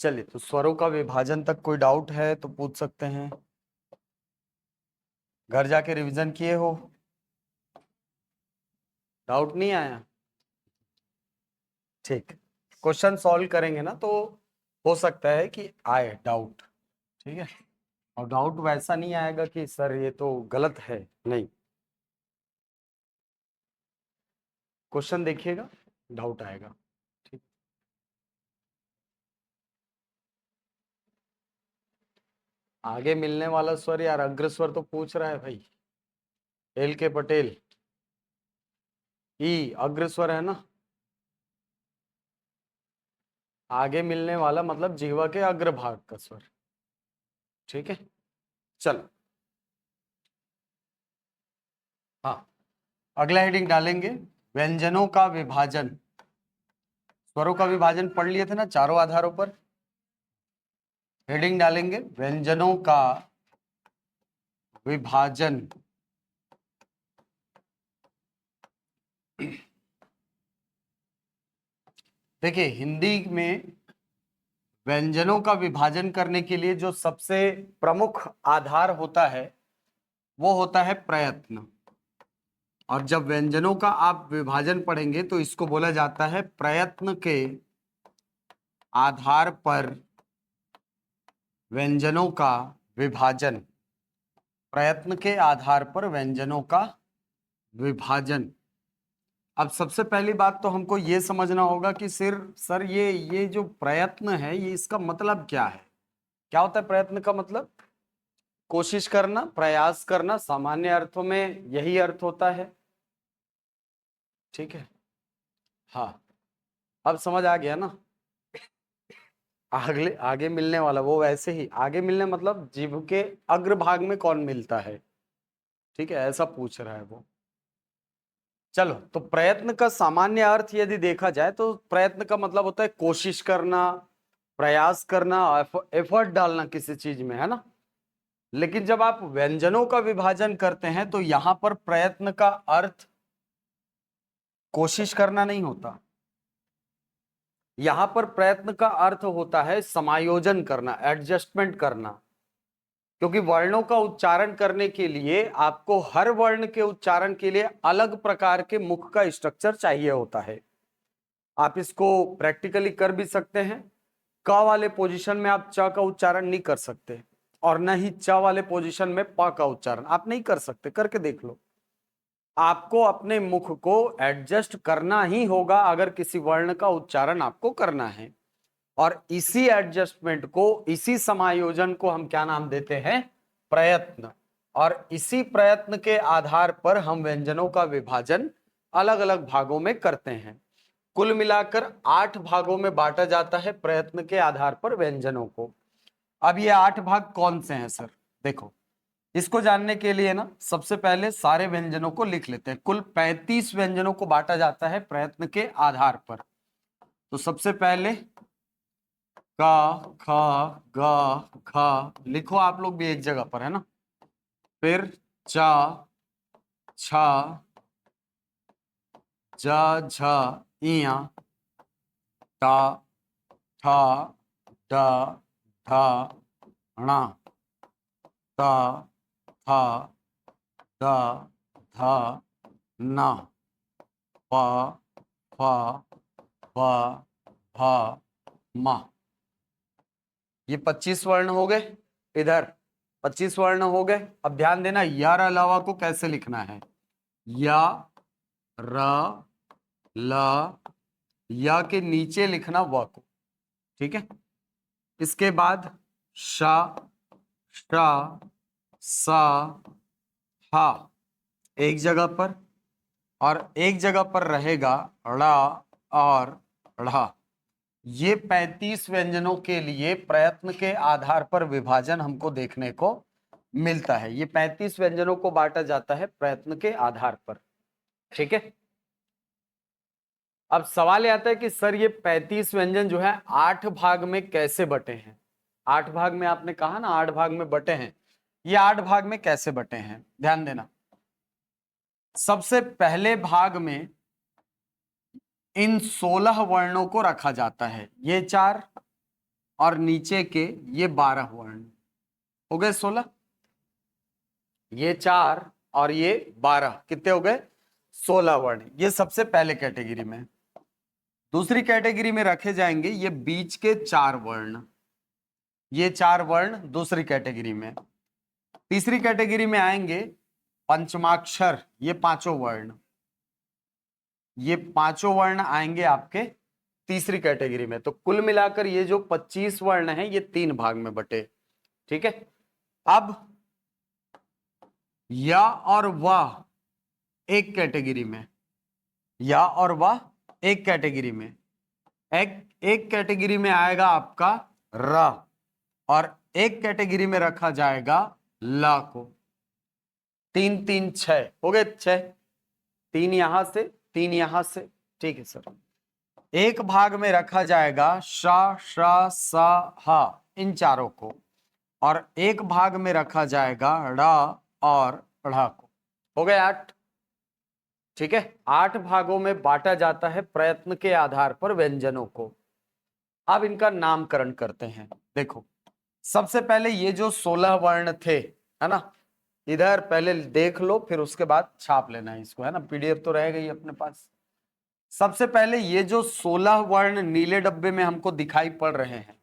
चलिए, तो स्वरों का विभाजन तक कोई डाउट है तो पूछ सकते हैं। घर जाके रिवीजन किए हो? डाउट नहीं आया? ठीक, क्वेश्चन सॉल्व करेंगे ना तो हो सकता है कि आए डाउट। ठीक है, और डाउट वैसा नहीं आएगा कि सर ये तो गलत है, नहीं। क्वेश्चन देखिएगा, डाउट आएगा। ठीक, आगे मिलने वाला स्वर यार, अग्रस्वर तो पूछ रहा है भाई। एल के पटेल, ई अग्रस्वर है ना। आगे मिलने वाला मतलब जिह्वा के अग्रभाग का स्वर। ठीक है, चलो। हाँ, अगला हेडिंग डालेंगे, व्यंजनों का विभाजन। स्वरों का विभाजन पढ़ लिए थे ना चारों आधारों पर। हेडिंग डालेंगे, व्यंजनों का विभाजन। देखिए, हिंदी में व्यंजनों का विभाजन करने के लिए जो सबसे प्रमुख आधार होता है वो होता है प्रयत्न। और जब व्यंजनों का आप विभाजन पढ़ेंगे तो इसको बोला जाता है प्रयत्न के आधार पर व्यंजनों का विभाजन। प्रयत्न के आधार पर व्यंजनों का विभाजन। अब सबसे पहली बात तो हमको ये समझना होगा कि सर ये जो प्रयत्न है ये इसका मतलब क्या है। क्या होता है प्रयत्न का मतलब? कोशिश करना, प्रयास करना, सामान्य अर्थों में यही अर्थ होता है। ठीक है, हाँ, अब समझ आ गया ना। आगे आगे मिलने वाला वो वैसे ही आगे मिलने मतलब जीभ के अग्रभाग में कौन मिलता है। ठीक है, ऐसा पूछ रहा है वो। चलो, तो प्रयत्न का सामान्य अर्थ यदि देखा जाए तो प्रयत्न का मतलब होता है कोशिश करना, प्रयास करना, एफर्ट डालना किसी चीज में, है ना। लेकिन जब आप व्यंजनों का विभाजन करते हैं तो यहां पर प्रयत्न का अर्थ कोशिश करना नहीं होता। यहां पर प्रयत्न का अर्थ होता है समायोजन करना, एडजस्टमेंट करना। क्योंकि वर्णों का उच्चारण करने के लिए आपको हर वर्ण के उच्चारण के लिए अलग प्रकार के मुख का स्ट्रक्चर चाहिए होता है। आप इसको प्रैक्टिकली कर भी सकते हैं। क वाले पोजीशन में आप च का उच्चारण नहीं कर सकते, और न ही च वाले पोजीशन में प का उच्चारण आप नहीं कर सकते। करके देख लो। आपको अपने मुख को एडजस्ट करना ही होगा अगर किसी वर्ण का उच्चारण आपको करना है। और इसी एडजस्टमेंट को, इसी समायोजन को हम क्या नाम देते हैं? प्रयत्न। और इसी प्रयत्न के आधार पर हम व्यंजनों का विभाजन अलग अलग भागों में करते हैं। कुल मिलाकर 8 भागों में बांटा जाता है प्रयत्न के आधार पर व्यंजनों को। अब ये 8 भाग कौन से हैं सर? देखो, इसको जानने के लिए ना सबसे पहले सारे व्यंजनों को लिख लेते हैं। कुल 35 व्यंजनों को बांटा जाता है प्रयत्न के आधार पर। तो सबसे पहले का, ख, ग, ख लिखो आप लोग भी एक जगह पर, है ना। फिर चा, छा, ज, झ, इया, टा, ठा, ड, ढ, ण, त, थ, द, ध, न, प, फ, ब, भ, म। ये 25 वर्ण हो गए। इधर 25 वर्ण हो गए। अब ध्यान देना, यार अलावा को कैसे लिखना है। या, र, ल, या के नीचे लिखना व को। ठीक है, इसके बाद श, श, स, हा एक जगह पर, और एक जगह पर रहेगा ड़ और ढ़। ये 35 व्यंजनों के लिए प्रयत्न के आधार पर विभाजन हमको देखने को मिलता है। ये 35 व्यंजनों को बांटा जाता है प्रयत्न के आधार पर। ठीक है, अब सवाल आता है कि सर ये 35 व्यंजन जो है 8 भाग में कैसे बटे हैं। 8 भाग में आपने कहा ना 8 भाग में बटे हैं। ये 8 भाग में कैसे बटे हैं ध्यान देना। सबसे पहले भाग में इन 16 वर्णों को रखा जाता है। ये 4, और नीचे के ये 12 वर्ण हो गए 16। ये 4 और ये 12 कितने हो गए 16 वर्ण। ये सबसे पहले कैटेगरी में। दूसरी कैटेगरी में रखे जाएंगे ये बीच के 4 वर्ण, ये 4 वर्ण दूसरी कैटेगरी में। तीसरी कैटेगरी में आएंगे पंचमाक्षर, ये पांचों वर्ण, ये पांचों वर्ण आएंगे आपके तीसरी कैटेगरी में। तो कुल मिलाकर ये जो 25 वर्ण हैं ये 3 भाग में बटे। ठीक है, अब या और वाह एक कैटेगरी में, या और वाह एक कैटेगरी में। एक कैटेगरी में आएगा आपका र, और एक कैटेगरी में रखा जाएगा ला को। 3 3 6 हो गए 6, 3 यहां से 3 यहां से। ठीक है सर। एक भाग में रखा जाएगा शा शा सा हा इन चारों को, और एक भाग में रखा जाएगा ड़ा और ढ़ा को। हो गए 8। ठीक है, 8 भागों में बांटा जाता है प्रयत्न के आधार पर व्यंजनों को। अब इनका नामकरण करते हैं। देखो, सबसे पहले ये जो 16 वर्ण थे, है ना, इधर पहले देख लो फिर उसके बाद छाप लेना है इसको, है ना, पीडीएफ तो रहेगा ही अपने पास। सबसे पहले ये जो 16 वर्ण नीले डब्बे में हमको दिखाई पड़ रहे हैं,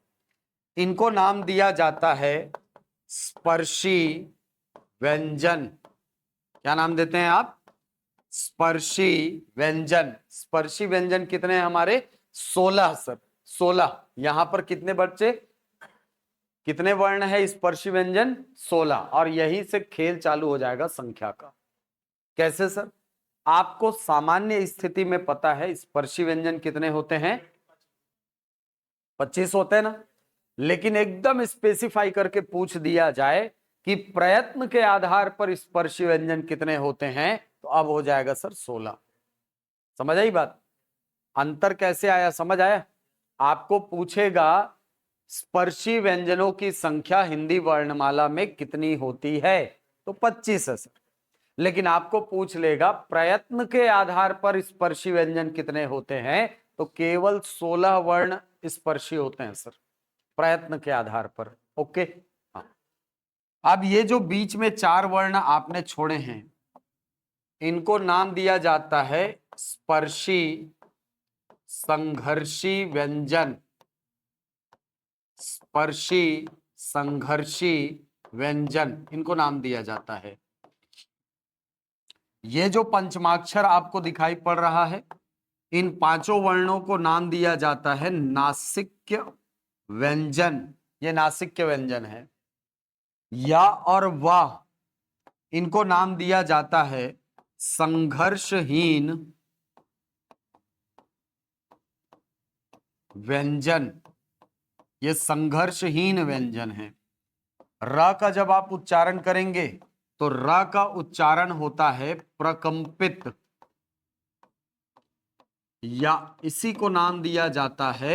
इनको नाम दिया जाता है स्पर्शी व्यंजन। क्या नाम देते हैं आप? स्पर्शी व्यंजन। स्पर्शी व्यंजन कितने हैं हमारे? 16 सर, 16। यहां पर कितने बच्चे, कितने वर्ण है स्पर्शी व्यंजन? 16। और यहीं से खेल चालू हो जाएगा संख्या का। कैसे सर? आपको सामान्य स्थिति में पता है स्पर्शी व्यंजन कितने होते हैं? 25 होते हैं ना। लेकिन एकदम स्पेसिफाई करके पूछ दिया जाए कि प्रयत्न के आधार पर स्पर्शी व्यंजन कितने होते हैं, तो अब हो जाएगा सर 16। समझ आई बात? अंतर कैसे आया, समझ आया? आपको पूछेगा स्पर्शी व्यंजनों की संख्या हिंदी वर्णमाला में कितनी होती है, तो 25 है सर। लेकिन आपको पूछ लेगा प्रयत्न के आधार पर स्पर्शी व्यंजन कितने होते हैं, तो केवल 16 वर्ण स्पर्शी होते हैं सर, प्रयत्न के आधार पर। ओके, हाँ। अब ये जो बीच में 4 वर्ण आपने छोड़े हैं, इनको नाम दिया जाता है स्पर्शी संघर्षी व्यंजन। स्पर्शी संघर्षी व्यंजन इनको नाम दिया जाता है। ये जो पंचमाक्षर आपको दिखाई पड़ रहा है, इन पांचों वर्णों को नाम दिया जाता है नासिक्य व्यंजन। ये नासिक्य व्यंजन है। या और वाह इनको नाम दिया जाता है संघर्षहीन व्यंजन। ये संघर्षहीन व्यंजन है। र का जब आप उच्चारण करेंगे तो र का उच्चारण होता है प्रकंपित, या इसी को नाम दिया जाता है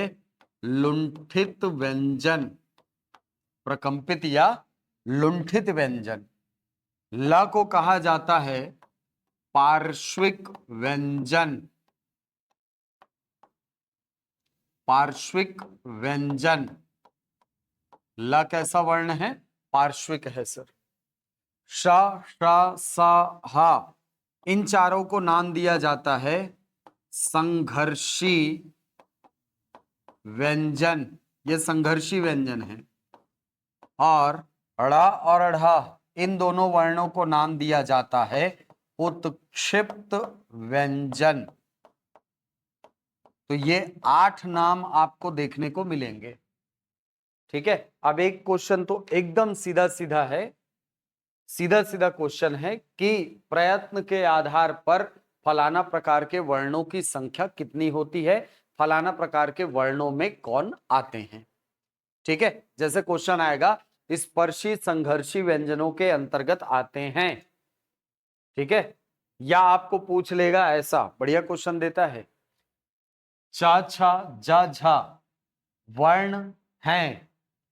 लुंठित व्यंजन। प्रकंपित या लुंठित व्यंजन। ल को कहा जाता है पार्श्विक व्यंजन। पार्श्विक व्यंजन। ल कैसा वर्ण है? पार्श्विक है सर। श श सा हा इन चारों को नाम दिया जाता है संघर्षी व्यंजन। ये संघर्षी व्यंजन है। और ड़ा और ढ़ा इन दोनों वर्णों को नाम दिया जाता है उत्क्षिप्त व्यंजन। तो ये 8 नाम आपको देखने को मिलेंगे। ठीक है, अब एक क्वेश्चन तो एकदम सीधा सीधा है, सीधा सीधा क्वेश्चन है कि प्रयत्न के आधार पर फलाना प्रकार के वर्णों की संख्या कितनी होती है, फलाना प्रकार के वर्णों में कौन आते हैं। ठीक है, जैसे क्वेश्चन आएगा स्पर्शी संघर्षी व्यंजनों के अंतर्गत आते हैं। ठीक है, या आपको पूछ लेगा ऐसा, बढ़िया क्वेश्चन देता है, चा छा जा झा वर्ण हैं,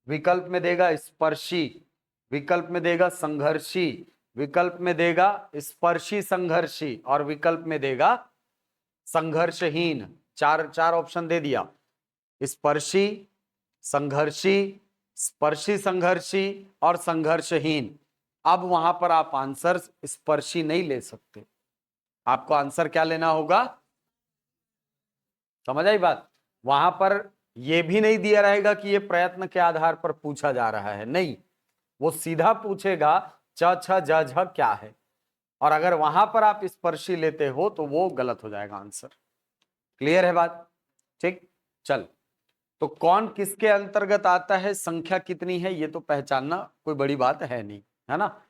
विकल्प में देगा स्पर्शी, विकल्प में देगा संघर्षी, विकल्प में देगा स्पर्शी संघर्षी, और विकल्प में देगा संघर्षहीन। चार ऑप्शन दे दिया, स्पर्शी संघर्षी, स्पर्शी संघर्षी और संघर्षहीन। अब वहां पर आप आंसर स्पर्शी नहीं ले सकते, आपको आंसर क्या लेना होगा? समझ आई बात? वहां पर यह भी नहीं दिया रहेगा कि यह प्रयत्न के आधार पर पूछा जा रहा है, नहीं, वो सीधा पूछेगा च छ ज झ क्या है, और अगर वहां पर आप स्पर्शी लेते हो तो वो गलत हो जाएगा आंसर। क्लियर है बात? ठीक, चल, तो कौन किसके अंतर्गत आता है, संख्या कितनी है, ये तो पहचानना कोई बड़ी बात है नहीं, है ना।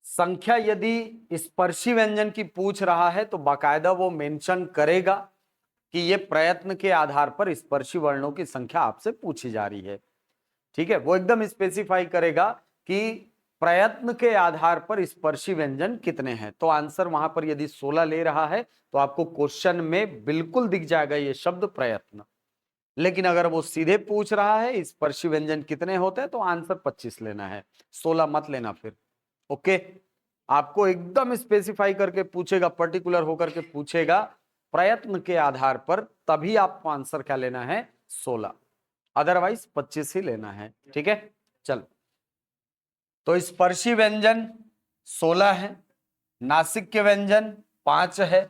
संख्या यदि स्पर्शी व्यंजन की पूछ रहा है तो बाकायदा वो मेंशन करेगा कि ये प्रयत्न के आधार पर स्पर्शी वर्णों की संख्या आपसे पूछी जा रही है। ठीक है, वो एकदम स्पेसिफाई करेगा कि प्रयत्न के आधार पर स्पर्शी व्यंजन कितने हैं। तो आंसर वहां पर यदि 16 ले रहा है तो आपको क्वेश्चन में बिल्कुल दिख जाएगा ये शब्द प्रयत्न। लेकिन अगर वो सीधे पूछ रहा है स्पर्शी व्यंजन कितने होते हैं तो आंसर 25 लेना है, 16 मत लेना फिर। ओके, आपको एकदम स्पेसिफाई करके पूछेगा, पर्टिकुलर होकर के पूछेगा प्रयत्न के आधार पर, तभी आपको आंसर क्या लेना है, 16, अदरवाइज 25 ही लेना है। ठीक है, चल, तो स्पर्शी व्यंजन 16 है, नासिक्य व्यंजन 5 है,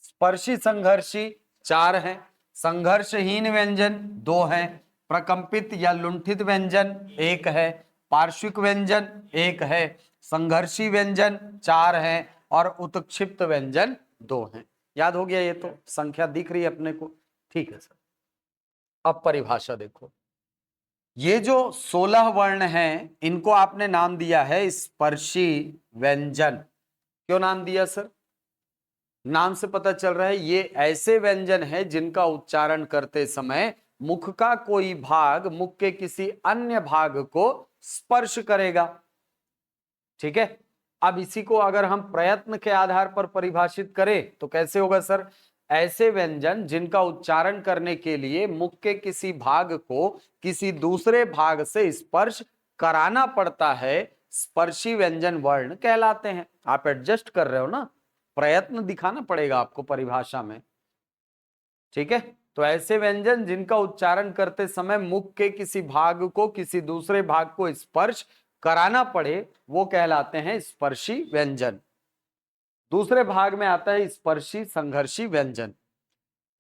स्पर्शी संघर्षी 4 है, संघर्षहीन व्यंजन 2 है, प्रकंपित या लुंठित व्यंजन 1 है, पार्श्विक व्यंजन 1 है, संघर्षी व्यंजन 4 है और उत्क्षिप्त व्यंजन 2 है। याद हो गया? ये तो संख्या दिख रही है अपने को। ठीक है सर, अब परिभाषा देखो, ये जो 16 वर्ण हैं इनको आपने नाम दिया है स्पर्शी व्यंजन। क्यों नाम दिया सर? नाम से पता चल रहा है ये ऐसे व्यंजन है जिनका उच्चारण करते समय मुख का कोई भाग मुख के किसी अन्य भाग को स्पर्श करेगा। ठीक है, अब इसी को अगर हम प्रयत्न के आधार पर परिभाषित करें तो कैसे होगा सर? ऐसे व्यंजन जिनका उच्चारण करने के लिए मुख के किसी भाग को किसी दूसरे भाग से स्पर्श कराना पड़ता है, स्पर्शी व्यंजन वर्ण कहलाते हैं। आप एडजस्ट कर रहे हो ना, प्रयत्न दिखाना पड़ेगा आपको परिभाषा में। ठीक है, तो ऐसे व्यंजन जिनका उच्चारण करते समय मुख के किसी भाग को किसी दूसरे भाग को स्पर्श कराना पड़े वो कहलाते हैं स्पर्शी व्यंजन। दूसरे भाग में आता है स्पर्शी संघर्षी व्यंजन,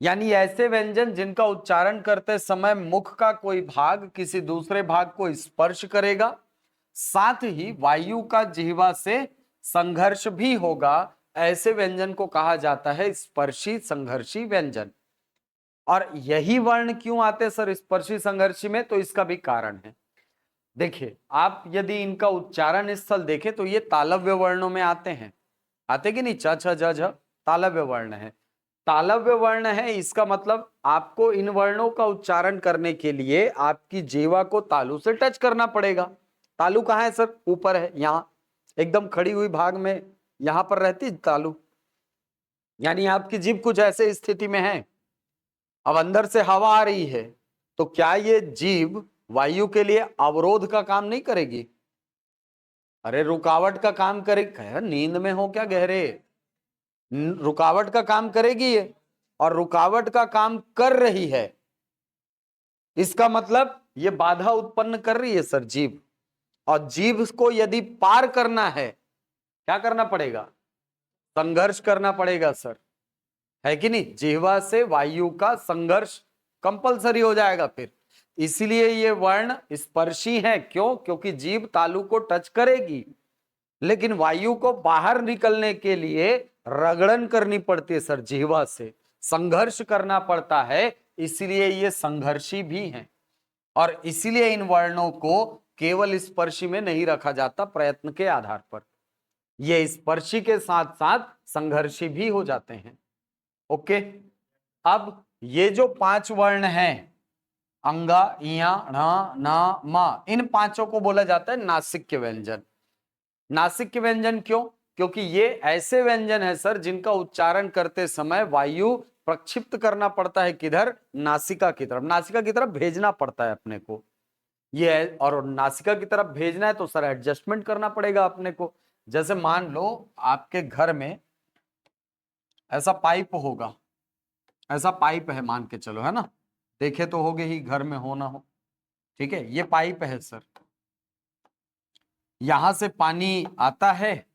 यानी ऐसे व्यंजन जिनका उच्चारण करते समय मुख का कोई भाग किसी दूसरे भाग को स्पर्श करेगा, साथ ही वायु का जिह्वा से संघर्ष भी होगा, ऐसे व्यंजन को कहा जाता है स्पर्शी संघर्षी व्यंजन। और यही वर्ण क्यों आते सर स्पर्शी संघर्षी में? तो इसका भी कारण है। देखिए, आप यदि इनका उच्चारण स्थल देखें तो ये तालव्य वर्णों में आते हैं, आते कि नहीं? च छ ज झ तालव्य वर्ण है, तालव्य वर्ण है, इसका मतलब आपको इन वर्णों का उच्चारण करने के लिए आपकी जीवा को तालु से टच करना पड़ेगा। तालु कहाँ है सर? ऊपर है, यहाँ एकदम खड़ी हुई भाग में यहां पर रहती तालु, यानी आपकी जीभ कुछ ऐसे स्थिति में है, अब अंदर से हवा आ रही है तो क्या ये जीभ वायु के लिए अवरोध का काम नहीं करेगी? अरे रुकावट का काम करेगी। नींद में हो क्या गहरे? रुकावट का काम करेगी ये, और रुकावट का काम कर रही है, इसका मतलब ये बाधा उत्पन्न कर रही है सर जीभ, और जीभ को यदि पार करना है क्या करना पड़ेगा? संघर्ष करना पड़ेगा सर, है कि नहीं? जिह्वा से वायु का संघर्ष कंपलसरी हो जाएगा फिर, इसलिए ये वर्ण स्पर्शी है। क्यों? क्योंकि जीभ तालु को टच करेगी, लेकिन वायु को बाहर निकलने के लिए रगड़न करनी पड़ती है सर, जिह्वा से संघर्ष करना पड़ता है, इसलिए ये संघर्षी भी हैं। और इसीलिए इन वर्णों को केवल स्पर्शी में नहीं रखा जाता प्रयत्न के आधार पर, ये स्पर्शी के साथ साथ संघर्षी भी हो जाते हैं। ओके, अब ये जो 5 वर्ण हैं अंगा, इया, ण, न, म, इन पांचों को बोला जाता है नासिक्य व्यंजन। नासिक्य व्यंजन क्यों? क्योंकि ये ऐसे व्यंजन है सर जिनका उच्चारण करते समय वायु प्रक्षिप्त करना पड़ता है, किधर? नासिका की तरफ, नासिका की तरफ भेजना पड़ता है अपने को ये है, और नासिका की तरफ भेजना है तो सर एडजस्टमेंट करना पड़ेगा अपने को। जैसे मान लो आपके घर में ऐसा पाइप होगा, ऐसा पाइप है मान के चलो, है ना, देखे तो होगे ही घर में हो ना हो, ठीक है, ये पाइप है सर, यहां से पानी आता है,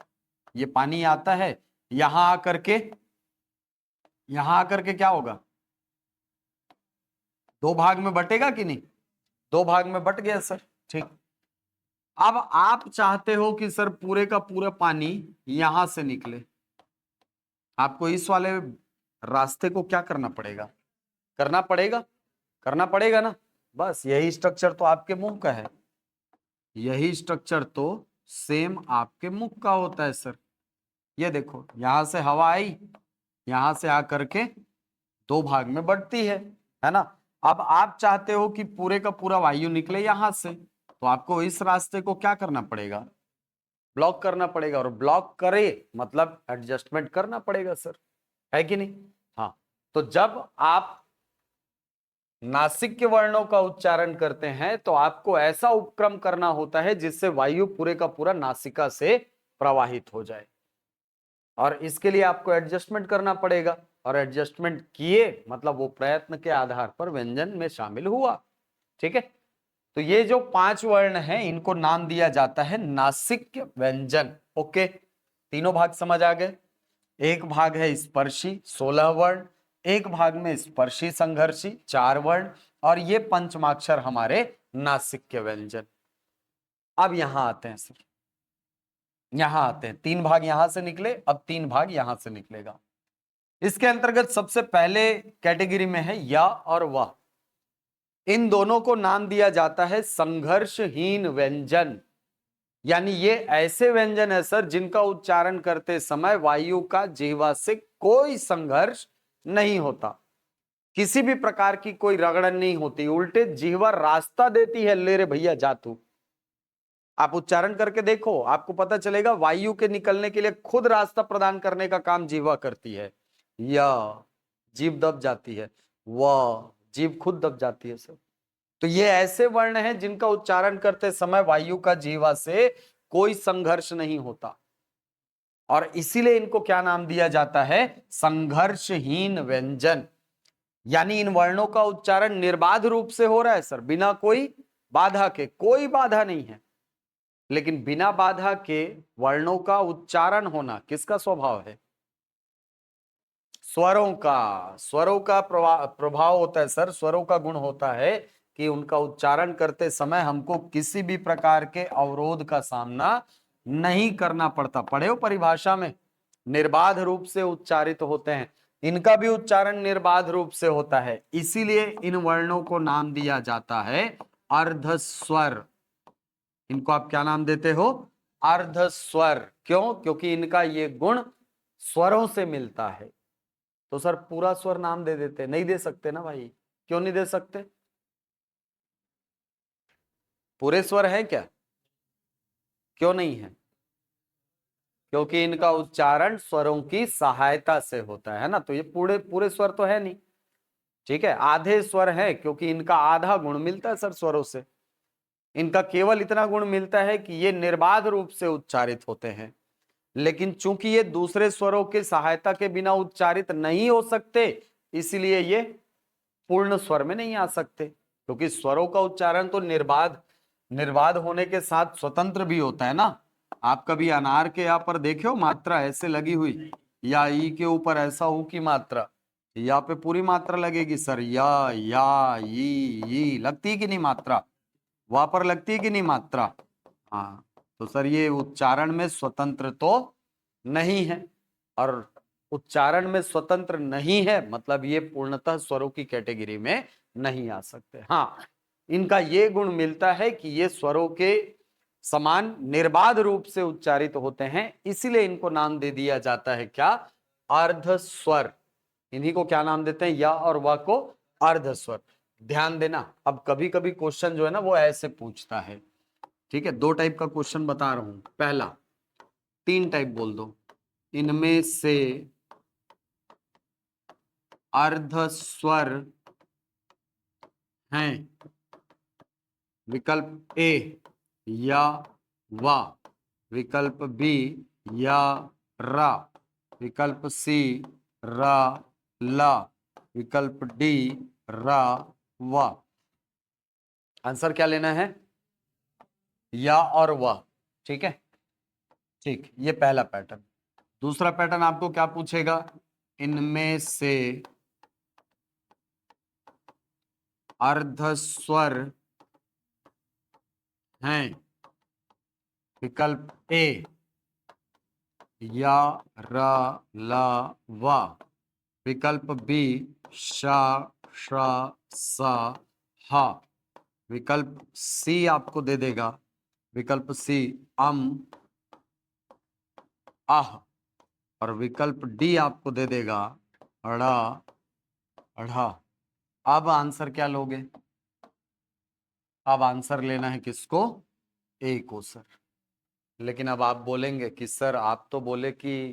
ये पानी आता है, यहां आकर के क्या होगा, दो भाग में बटेगा कि नहीं, दो भाग में बट गया सर। ठीक, अब आप चाहते हो कि सर पूरे का पूरा पानी यहां से निकले, आपको इस वाले रास्ते को क्या करना पड़ेगा, करना पड़ेगा ना। बस यही स्ट्रक्चर तो आपके मुंह का है, यही स्ट्रक्चर तो सेम आपके मुख का होता है सर। ये देखो, यहां से हवा आई, यहां से आकर के दो भाग में बढ़ती है ना। अब आप चाहते हो कि पूरे का पूरा वायु निकले यहां से, तो आपको इस रास्ते को क्या करना पड़ेगा, ब्लॉक करना पड़ेगा, और ब्लॉक करे मतलब एडजस्टमेंट करना पड़ेगा सर, है कि नहीं। हाँ, तो जब आप नासिक के वर्णों का उच्चारण करते हैं तो आपको ऐसा उपक्रम करना होता है जिससे वायु पूरे का पूरा नासिका से प्रवाहित हो जाए, और इसके लिए आपको एडजस्टमेंट करना पड़ेगा, और एडजस्टमेंट किए मतलब वो प्रयत्न के आधार पर व्यंजन में शामिल हुआ। ठीक है, तो ये जो पांच वर्ण हैं इनको नाम दिया जाता है नासिक व्यंजन। ओके, तीनों भाग समझ आ गए। एक भाग है स्पर्शी 16 वर्ण, एक भाग में स्पर्शी संघर्षी 4 वर्ण, और ये पंचमाक्षर हमारे नासिक व्यंजन। अब यहां आते हैं सर, यहां आते हैं, तीन भाग यहां से निकले, अब तीन भाग यहां से निकलेगा। इसके अंतर्गत सबसे पहले कैटेगरी में है या और वह, इन दोनों को नाम दिया जाता है संघर्षहीन व्यंजन। यानी ये ऐसे व्यंजन है सर जिनका उच्चारण करते समय वायु का जिह्वा से कोई संघर्ष नहीं होता, किसी भी प्रकार की कोई रगड़न नहीं होती, उल्टे जिह्वा रास्ता देती है, ले रे भैया जा तू। आप उच्चारण करके देखो, आपको पता चलेगा वायु के निकलने के लिए खुद रास्ता प्रदान करने का काम जिह्वा करती है। या जीभ दब जाती है, वह जीभ खुद दब जाती है सर। तो ये ऐसे वर्ण हैं जिनका उच्चारण करते समय वायु का जिह्वा से कोई संघर्ष नहीं होता, और इसीलिए इनको क्या नाम दिया जाता है, संघर्षहीन व्यंजन। यानी इन वर्णों का उच्चारण निर्बाध रूप से हो रहा है सर, बिना कोई बाधा के, कोई बाधा नहीं है। लेकिन बिना बाधा के वर्णों का उच्चारण होना किसका स्वभाव है, स्वरों का प्रभाव होता है सर, स्वरों का गुण होता है कि उनका उच्चारण करते समय हमको किसी भी प्रकार के अवरोध का सामना नहीं करना पड़ता। पढ़े हो परिभाषा में, निर्बाध रूप से उच्चारित होते हैं, इनका भी उच्चारण निर्बाध रूप से होता है, इसीलिए इन वर्णों को नाम दिया जाता है अर्धस्वर। इनको आप क्या नाम देते हो, अर्धस्वर। क्यों, क्योंकि इनका ये गुण स्वरों से मिलता है। तो सर पूरा स्वर नाम दे देते, नहीं दे सकते ना भाई, क्यों नहीं दे सकते, पूरे स्वर है क्या, क्यों नहीं है, क्योंकि इनका उच्चारण स्वरों की सहायता से होता है ना, तो ये पूरे पूरे स्वर तो है नहीं। ठीक है, आधे स्वर है क्योंकि इनका आधा गुण मिलता है सर स्वरों से, इनका केवल इतना गुण मिलता है कि ये निर्बाध रूप से उच्चारित होते हैं, लेकिन चूंकि ये दूसरे स्वरों की सहायता के बिना उच्चारित नहीं हो सकते, इसलिए ये पूर्ण स्वर में नहीं आ सकते, क्योंकि स्वरों का उच्चारण तो निर्बाध निर्बाध होने के साथ स्वतंत्र भी होता है ना। आप कभी अनार के यहाँ पर देखे हो मात्रा ऐसे लगी हुई, या ई के ऊपर ऐसा हो की मात्रा, यहाँ पे पूरी मात्रा लगेगी सर, या ई लगती है कि नहीं मात्रा, वहां पर लगती है कि नहीं मात्रा। हाँ, तो सर ये उच्चारण में स्वतंत्र तो नहीं है, और उच्चारण में स्वतंत्र नहीं है मतलब ये पूर्णतः स्वरों की कैटेगरी में नहीं आ सकते। हाँ, इनका ये गुण मिलता है कि ये स्वरों के समान निर्बाध रूप से उच्चारित होते हैं, इसीलिए इनको नाम दे दिया जाता है क्या, अर्ध स्वर। इन्हीं को क्या नाम देते हैं, या और वा को अर्ध स्वर। ध्यान देना, अब कभी कभी क्वेश्चन जो है ना वो ऐसे पूछता है। ठीक है, दो टाइप का क्वेश्चन बता रहा हूं, पहला, तीन टाइप बोल दो, इनमें से अर्ध स्वर हैं, विकल्प ए या वा, विकल्प बी या रा, विकल्प सी रा ला, विकल्प डी रा वा। आंसर क्या लेना है? या और वह। ठीक है, ठीक, ये पहला पैटर्न। दूसरा पैटर्न आपको क्या पूछेगा? इनमें से अर्धस्वर हैं। विकल्प ए या, र, ल, व। विकल्प बी श, श, स, ह। विकल्प सी आपको दे देगा, विकल्प सी अम, आह। और विकल्प डी आपको दे देगा अड़ा, अढ़ा। अब आंसर क्या लोगे? अब आंसर लेना है किसको? ए को सर। लेकिन अब आप बोलेंगे कि सर आप तो बोले कि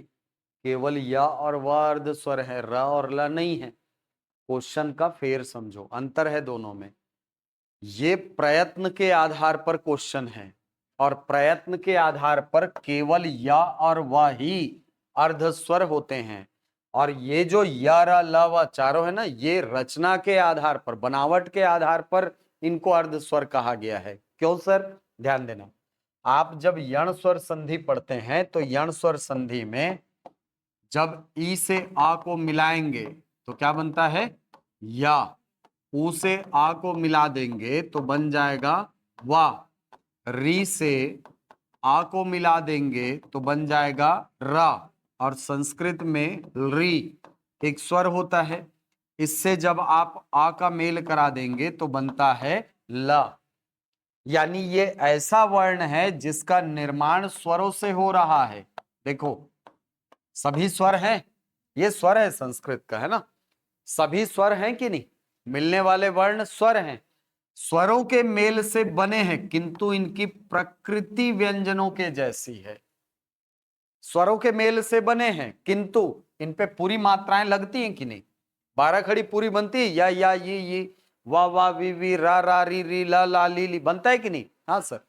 केवल या और व अर्ध स्वर है, र और ल नहीं है। क्वेश्चन का फेर समझो, अंतर है दोनों में। ये प्रयत्न के आधार पर क्वेश्चन है, और प्रयत्न के आधार पर केवल या और व ही अर्धस्वर होते हैं। और ये जो या, र, ल, व चारों है ना, ये रचना के आधार पर, बनावट के आधार पर इनको अर्धस्वर कहा गया है। क्यों सर? ध्यान देना, आप जब यण स्वर संधि पढ़ते हैं तो यण स्वर संधि में जब ई से आ को मिलाएंगे तो क्या बनता है? या। ऊ से आ को मिला देंगे तो बन जाएगा वा। री से आ को मिला देंगे तो बन जाएगा रा। और संस्कृत में री एक स्वर होता है, इससे जब आप आ का मेल करा देंगे तो बनता है ल। यानी ये ऐसा वर्ण है जिसका निर्माण स्वरों से हो रहा है। देखो, सभी स्वर हैं, ये स्वर है संस्कृत का, है ना? सभी स्वर हैं कि नहीं? मिलने वाले वर्ण स्वर हैं, स्वरों के मेल से बने हैं, किंतु इनकी प्रकृति व्यंजनों के जैसी है। स्वरों के मेल से बने हैं, किंतु इन पे पूरी मात्राएं लगती हैं कि नहीं? 12 खड़ी पूरी बनती है, या ये वा वा वी रा रा री ला ला ली बनता है कि नहीं? हाँ सर।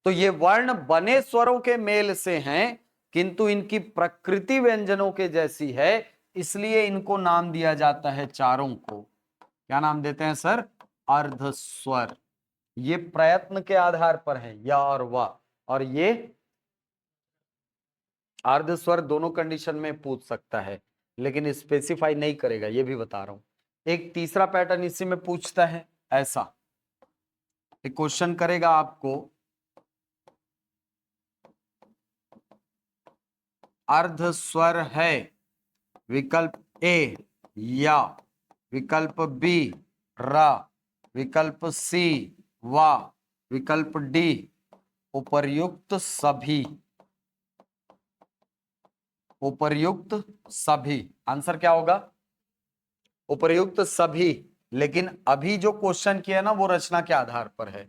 तो ये वर्ण बने स्वरों के मेल से हैं, किंतु इनकी प्रकृति व्यंजनों के जैसी है, इसलिए इनको नाम दिया जाता है चारों को। क्या नाम देते हैं सर? अर्धस्वर। ये प्रयत्न के आधार पर है, या और वा। और ये अर्धस्वर दोनों कंडीशन में पूछ सकता है, लेकिन स्पेसिफाई नहीं करेगा, ये भी बता रहा हूं। एक तीसरा पैटर्न इसी में पूछता है ऐसा, एक क्वेश्चन करेगा आपको, अर्धस्वर है। विकल्प ए या, विकल्प बी रा, विकल्प सी वा, विकल्प डी उपर्युक्त सभी। उपर्युक्त सभी आंसर क्या होगा? उपर्युक्त सभी। लेकिन अभी जो क्वेश्चन किया ना वो रचना के आधार पर है,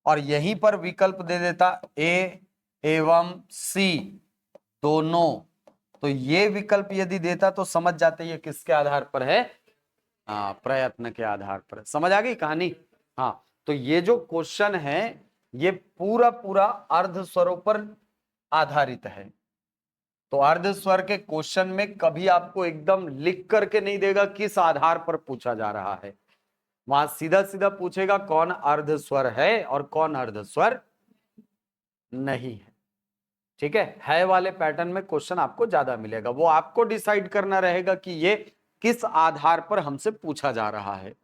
और यहीं पर विकल्प दे देता ए एवं सी दोनों, तो ये विकल्प यदि देता तो समझ जाते ये किसके आधार पर है? प्रयत्न के आधार पर। समझ आ गई कहानी? हाँ, तो ये जो क्वेश्चन है ये पूरा पूरा अर्ध स्वरों पर आधारित है। तो अर्ध स्वर के क्वेश्चन में कभी आपको एकदम लिख करके नहीं देगा किस आधार पर पूछा जा रहा है, वहां सीधा सीधा पूछेगा कौन अर्ध स्वर है और कौन अर्ध स्वर नहीं है। ठीक है वाले पैटर्न में क्वेश्चन आपको ज्यादा मिलेगा, वो आपको डिसाइड करना रहेगा कि ये किस आधार पर हमसे पूछा जा रहा है।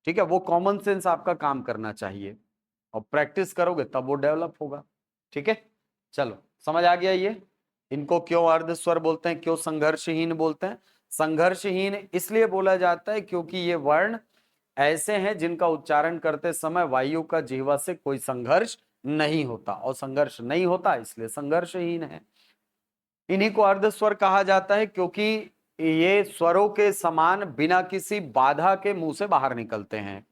ठीक है, वो कॉमन सेंस आपका काम करना चाहिए, और प्रैक्टिस करोगे तब वो डेवलप होगा। ठीक है, चलो समझ आ गया ये इनको क्यों अर्धस्वर बोलते हैं, क्यों संघर्षहीन बोलते हैं। संघर्षहीन इसलिए बोला जाता है क्योंकि ये वर्ण ऐसे हैं जिनका उच्चारण करते समय वायु का जिह्वा से कोई संघर्ष नहीं होता, और संघर्ष नहीं होता इसलिए संघर्षहीन है। इन्हीं को अर्धस्वर कहा जाता है क्योंकि ये स्वरों के समान बिना किसी बाधा के मुंह से बाहर निकलते हैं।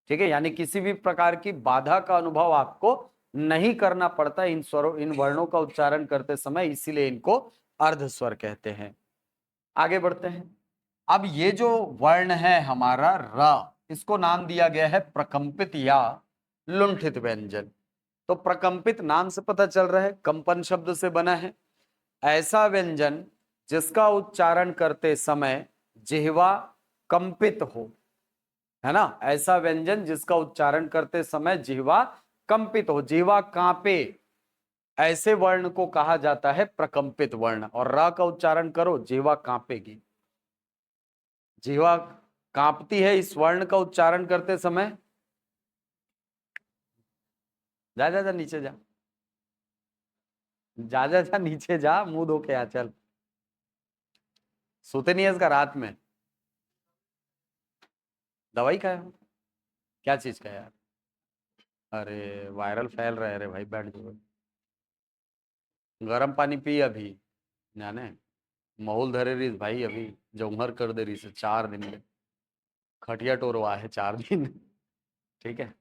ठीक है, यानी किसी भी प्रकार की बाधा का अनुभव आपको नहीं करना पड़ता इन स्वरों, इन वर्णों का उच्चारण करते समय, इसीलिए इनको अर्धस्वर कहते हैं। आगे बढ़ते हैं। अब ये जो वर्ण है हमारा र, इसको नाम दिया गया है प्रकंपित या लुंठित व्यंजन। तो प्रकंपित नाम से पता चल रहा है कंपन शब्द से बना है। ऐसा व्यंजन जिसका उच्चारण करते समय जिह्वा कंपित हो, है ना, ऐसा व्यंजन जिसका उच्चारण करते समय जिह्वा कंपित हो, जिह्वा कांपे, ऐसे वर्ण को कहा जाता है प्रकंपित वर्ण। और र का उच्चारण करो, जिह्वा कांपेगी, जिह्वा कांपती है इस वर्ण का उच्चारण करते समय। जा जा जा नीचे जा, जा जा जा नीचे जा, मुंह धो के आ, चल। सोते नहीं है इसका रात में? दवाई खाया? क्या चीज का यार? अरे वायरल फैल रहे, अरे भाई बैठ जाओ, गर्म पानी पी अभी, जाने महुल धरे रही भाई, अभी जौहर कर दे रही से 4 दिन में, खटिया टोरवा है 4 दिन। ठीक है,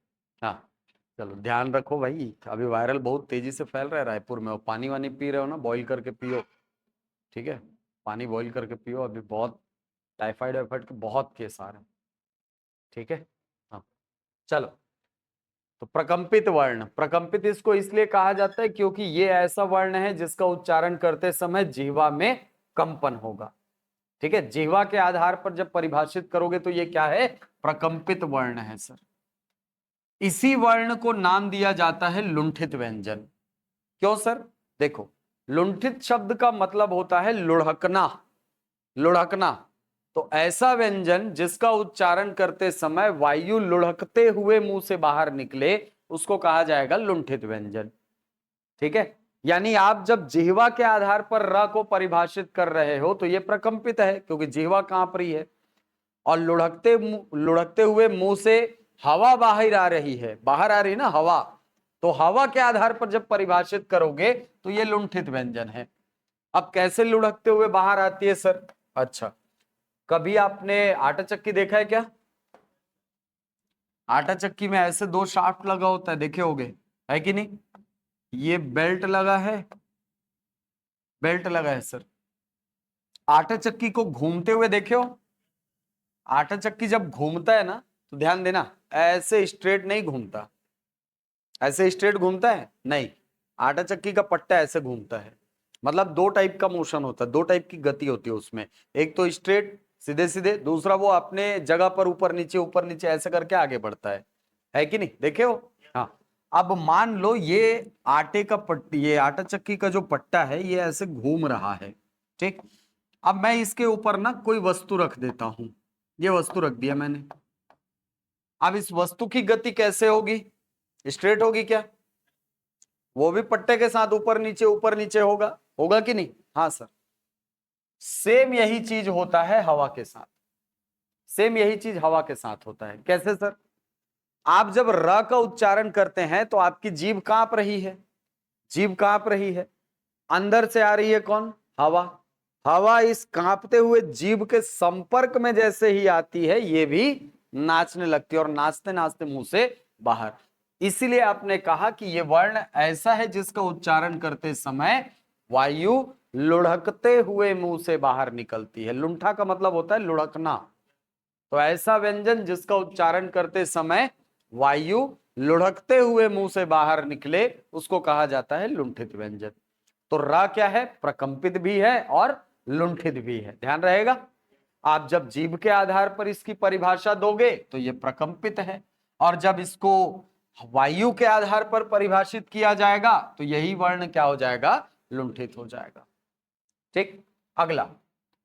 हाँ चलो ध्यान रखो भाई, अभी वायरल बहुत तेजी से फैल रहा है रायपुर में। और पानी वानी पी रहे हो ना, बॉईल करके पियो, ठीक है, पानी बॉईल करके पियो, अभी बहुत टाइफाइड वाइफाइड के बहुत केस आ रहे हैं। ठीक है, हाँ चलो। तो प्रकंपित वर्ण, प्रकंपित इसको इसलिए कहा जाता है क्योंकि ये ऐसा वर्ण है जिसका उच्चारण करते समय जिह्वा में कंपन होगा। ठीक है, जिह्वा के आधार पर जब परिभाषित करोगे तो ये क्या है? प्रकंपित वर्ण है सर। इसी वर्ण को नाम दिया जाता है लुंठित व्यंजन। क्यों सर? देखो, लुंठित शब्द का मतलब होता है लुढ़कना, लुढ़कना। तो ऐसा व्यंजन जिसका उच्चारण करते समय वायु लुढ़कते हुए मुंह से बाहर निकले, उसको कहा जाएगा लुंठित व्यंजन। ठीक है, यानी आप जब जिह्वा के आधार पर र को परिभाषित कर रहे हो तो यह प्रकंपित है क्योंकि जिह्वा कांप रही है, और लुढ़कते हुए मुंह से हवा बाहर आ रही है, बाहर आ रही है ना हवा, तो हवा के आधार पर जब परिभाषित करोगे तो ये लुंठित व्यंजन है। अब कैसे लुढ़कते हुए बाहर आती है सर? अच्छा, कभी आपने आटा चक्की देखा है क्या? आटा चक्की में ऐसे 2 शाफ्ट लगा होता है, देखे होगे, है कि नहीं? ये बेल्ट लगा है, बेल्ट लगा है सर। आटा चक्की को घूमते हुए देखे हो? आटा चक्की जब घूमता है ना, तो ध्यान देना, ऐसे स्ट्रेट नहीं घूमता। ऐसे स्ट्रेट घूमता है नहीं, आटा चक्की का पट्टा ऐसे घूमता है। मतलब 2 टाइप का मोशन होता है, 2 टाइप की गति होती है उसमें। एक तो स्ट्रेट सीधे सीधे, दूसरा वो अपने जगह पर ऊपर नीचे ऐसे करके आगे बढ़ता है कि नहीं? देखे हो? हाँ। अब मान लो ये आटे का पट्टी, ये आटा चक्की का जो पट्टा है ये ऐसे घूम रहा है, ठीक। अब मैं इसके ऊपर ना कोई वस्तु रख देता हूं, ये वस्तु रख दिया मैंने। अब इस वस्तु की गति कैसे होगी? स्ट्रेट होगी क्या? वो भी पट्टे के साथ ऊपर नीचे होगा, होगा कि नहीं? हाँ सर। सेम यही चीज होता है हवा के साथ, सेम यही चीज हवा के साथ होता है। कैसे सर? आप जब र का उच्चारण करते हैं तो आपकी जीभ कांप रही है, जीभ कांप रही है, अंदर से आ रही है कौन? हवा। हवा इस कांपते हुए जीभ के संपर्क में जैसे ही आती है ये भी नाचने लगती है, और नाचते नाचते मुंह से बाहर। इसीलिए आपने कहा कि यह वर्ण ऐसा है जिसका उच्चारण करते समय वायु लुढ़कते हुए मुंह से बाहर निकलती है। लुंठा का मतलब होता है लुढ़कना। तो ऐसा व्यंजन जिसका उच्चारण करते समय वायु लुढ़कते हुए मुंह से बाहर निकले, उसको कहा जाता है लुंठित व्यंजन। तो रा क्या है? प्रकंपित भी है और लुंठित भी है, ध्यान रहेगा। आप जब जीभ के आधार पर इसकी परिभाषा दोगे तो ये प्रकंपित है, और जब इसको वायु के आधार पर परिभाषित किया जाएगा तो यही वर्ण क्या हो जाएगा? लुंठित हो जाएगा। ठीक, अगला,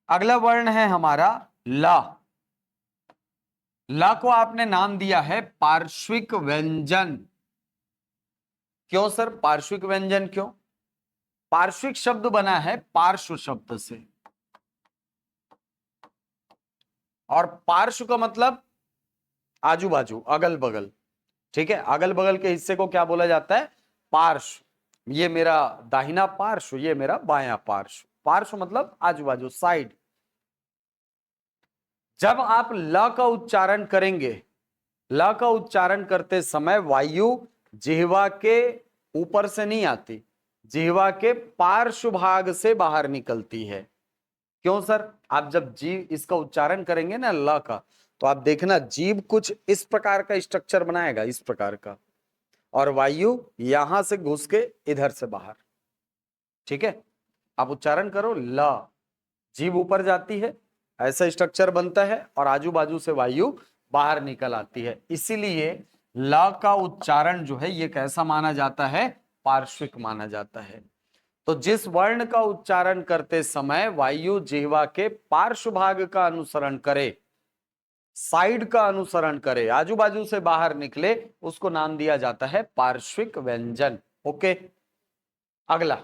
अगला वर्ण है हमारा ला। ला को आपने नाम दिया है पार्श्विक व्यंजन। क्यों सर पार्श्विक व्यंजन क्यों? पार्श्विक शब्द बना है पार्श्व शब्द से, और पार्श्व का मतलब आजू बाजू, अगल बगल। ठीक है, अगल बगल के हिस्से को क्या बोला जाता है? पार्श्व। ये मेरा दाहिना पार्श्व, ये मेरा बायां पार्श्व। पार्श्व मतलब आजू बाजू, साइड। जब आप ल का उच्चारण करेंगे, ल का उच्चारण करते समय वायु जिह्वा के ऊपर से नहीं आती, जिह्वा के पार्श्व भाग से बाहर निकलती है। क्यों सर? आप जब जीव इसका उच्चारण करेंगे ना ल का, तो आप देखना जीभ कुछ इस प्रकार का स्ट्रक्चर बनाएगा, इस प्रकार का, और वायु यहां से घुस के इधर से बाहर। ठीक है, आप उच्चारण करो ल, जीभ ऊपर जाती है, ऐसा स्ट्रक्चर बनता है, और आजू बाजू से वायु बाहर निकल आती है। इसीलिए ल का उच्चारण जो है ये कैसा माना जाता है, पार्श्विक माना जाता है। तो जिस वर्ण का उच्चारण करते समय वायु जिह्वा के पार्श्व भाग का अनुसरण करे, साइड का अनुसरण करे, आजू बाजू से बाहर निकले, उसको नाम दिया जाता है पार्श्विक व्यंजन। ओके, अगला,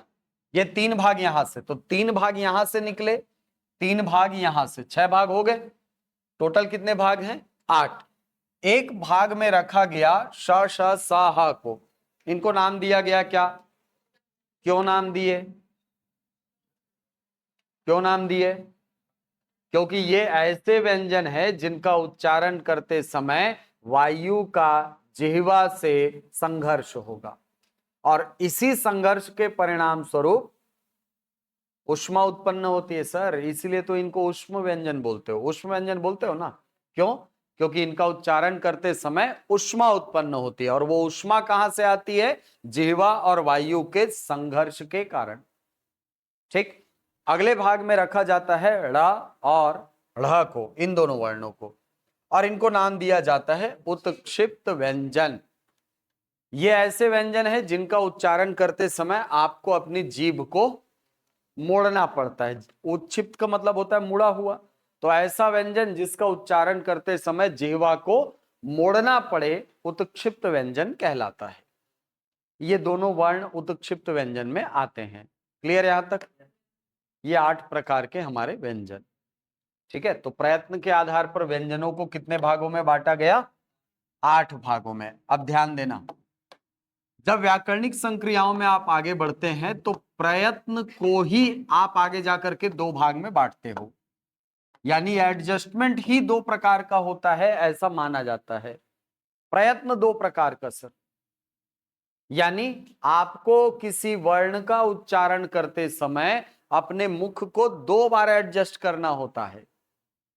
ये 3 भाग यहां से, तो 3 भाग यहां से निकले, 3 भाग यहां से, 6 भाग हो गए। टोटल कितने भाग हैं, 8। एक भाग में रखा गया श श स ह को, इनको नाम दिया गया क्या, क्यों नाम दिए, क्यों नाम दिए, क्योंकि ये ऐसे व्यंजन है जिनका उच्चारण करते समय वायु का जिह्वा से संघर्ष होगा, और इसी संघर्ष के परिणाम स्वरूप उष्मा उत्पन्न होती है। सर इसलिए तो इनको उष्म व्यंजन बोलते हो, उष्म व्यंजन बोलते हो ना, क्यों, क्योंकि इनका उच्चारण करते समय उष्मा उत्पन्न होती है, और वो उष्मा कहां से आती है, जिह्वा और वायु के संघर्ष के कारण। ठीक, अगले भाग में रखा जाता है ड़ और ढ़ को, इन दोनों वर्णों को, और इनको नाम दिया जाता है उत्क्षिप्त व्यंजन। ये ऐसे व्यंजन है जिनका उच्चारण करते समय आपको अपनी जीभ को मोड़ना पड़ता है। उत्क्षिप्त का मतलब होता है मुड़ा हुआ, तो ऐसा व्यंजन जिसका उच्चारण करते समय जिह्वा को मोड़ना पड़े, उत्क्षिप्त व्यंजन कहलाता है। ये दोनों वर्ण उत्क्षिप्त व्यंजन में आते हैं। क्लियर यहां तक, ये 8 प्रकार के हमारे व्यंजन। ठीक है, तो प्रयत्न के आधार पर व्यंजनों को कितने भागों में बांटा गया, 8 भागों में। अब ध्यान देना, जब व्याकरणिक संक्रियाओं में आप आगे बढ़ते हैं तो प्रयत्न को ही आप आगे जाकर के 2 भाग में बांटते हो, यानी एडजस्टमेंट ही 2 प्रकार का होता है ऐसा माना जाता है। प्रयत्न 2 प्रकार का सर, यानी आपको किसी वर्ण का उच्चारण करते समय अपने मुख को 2 बार एडजस्ट करना होता है,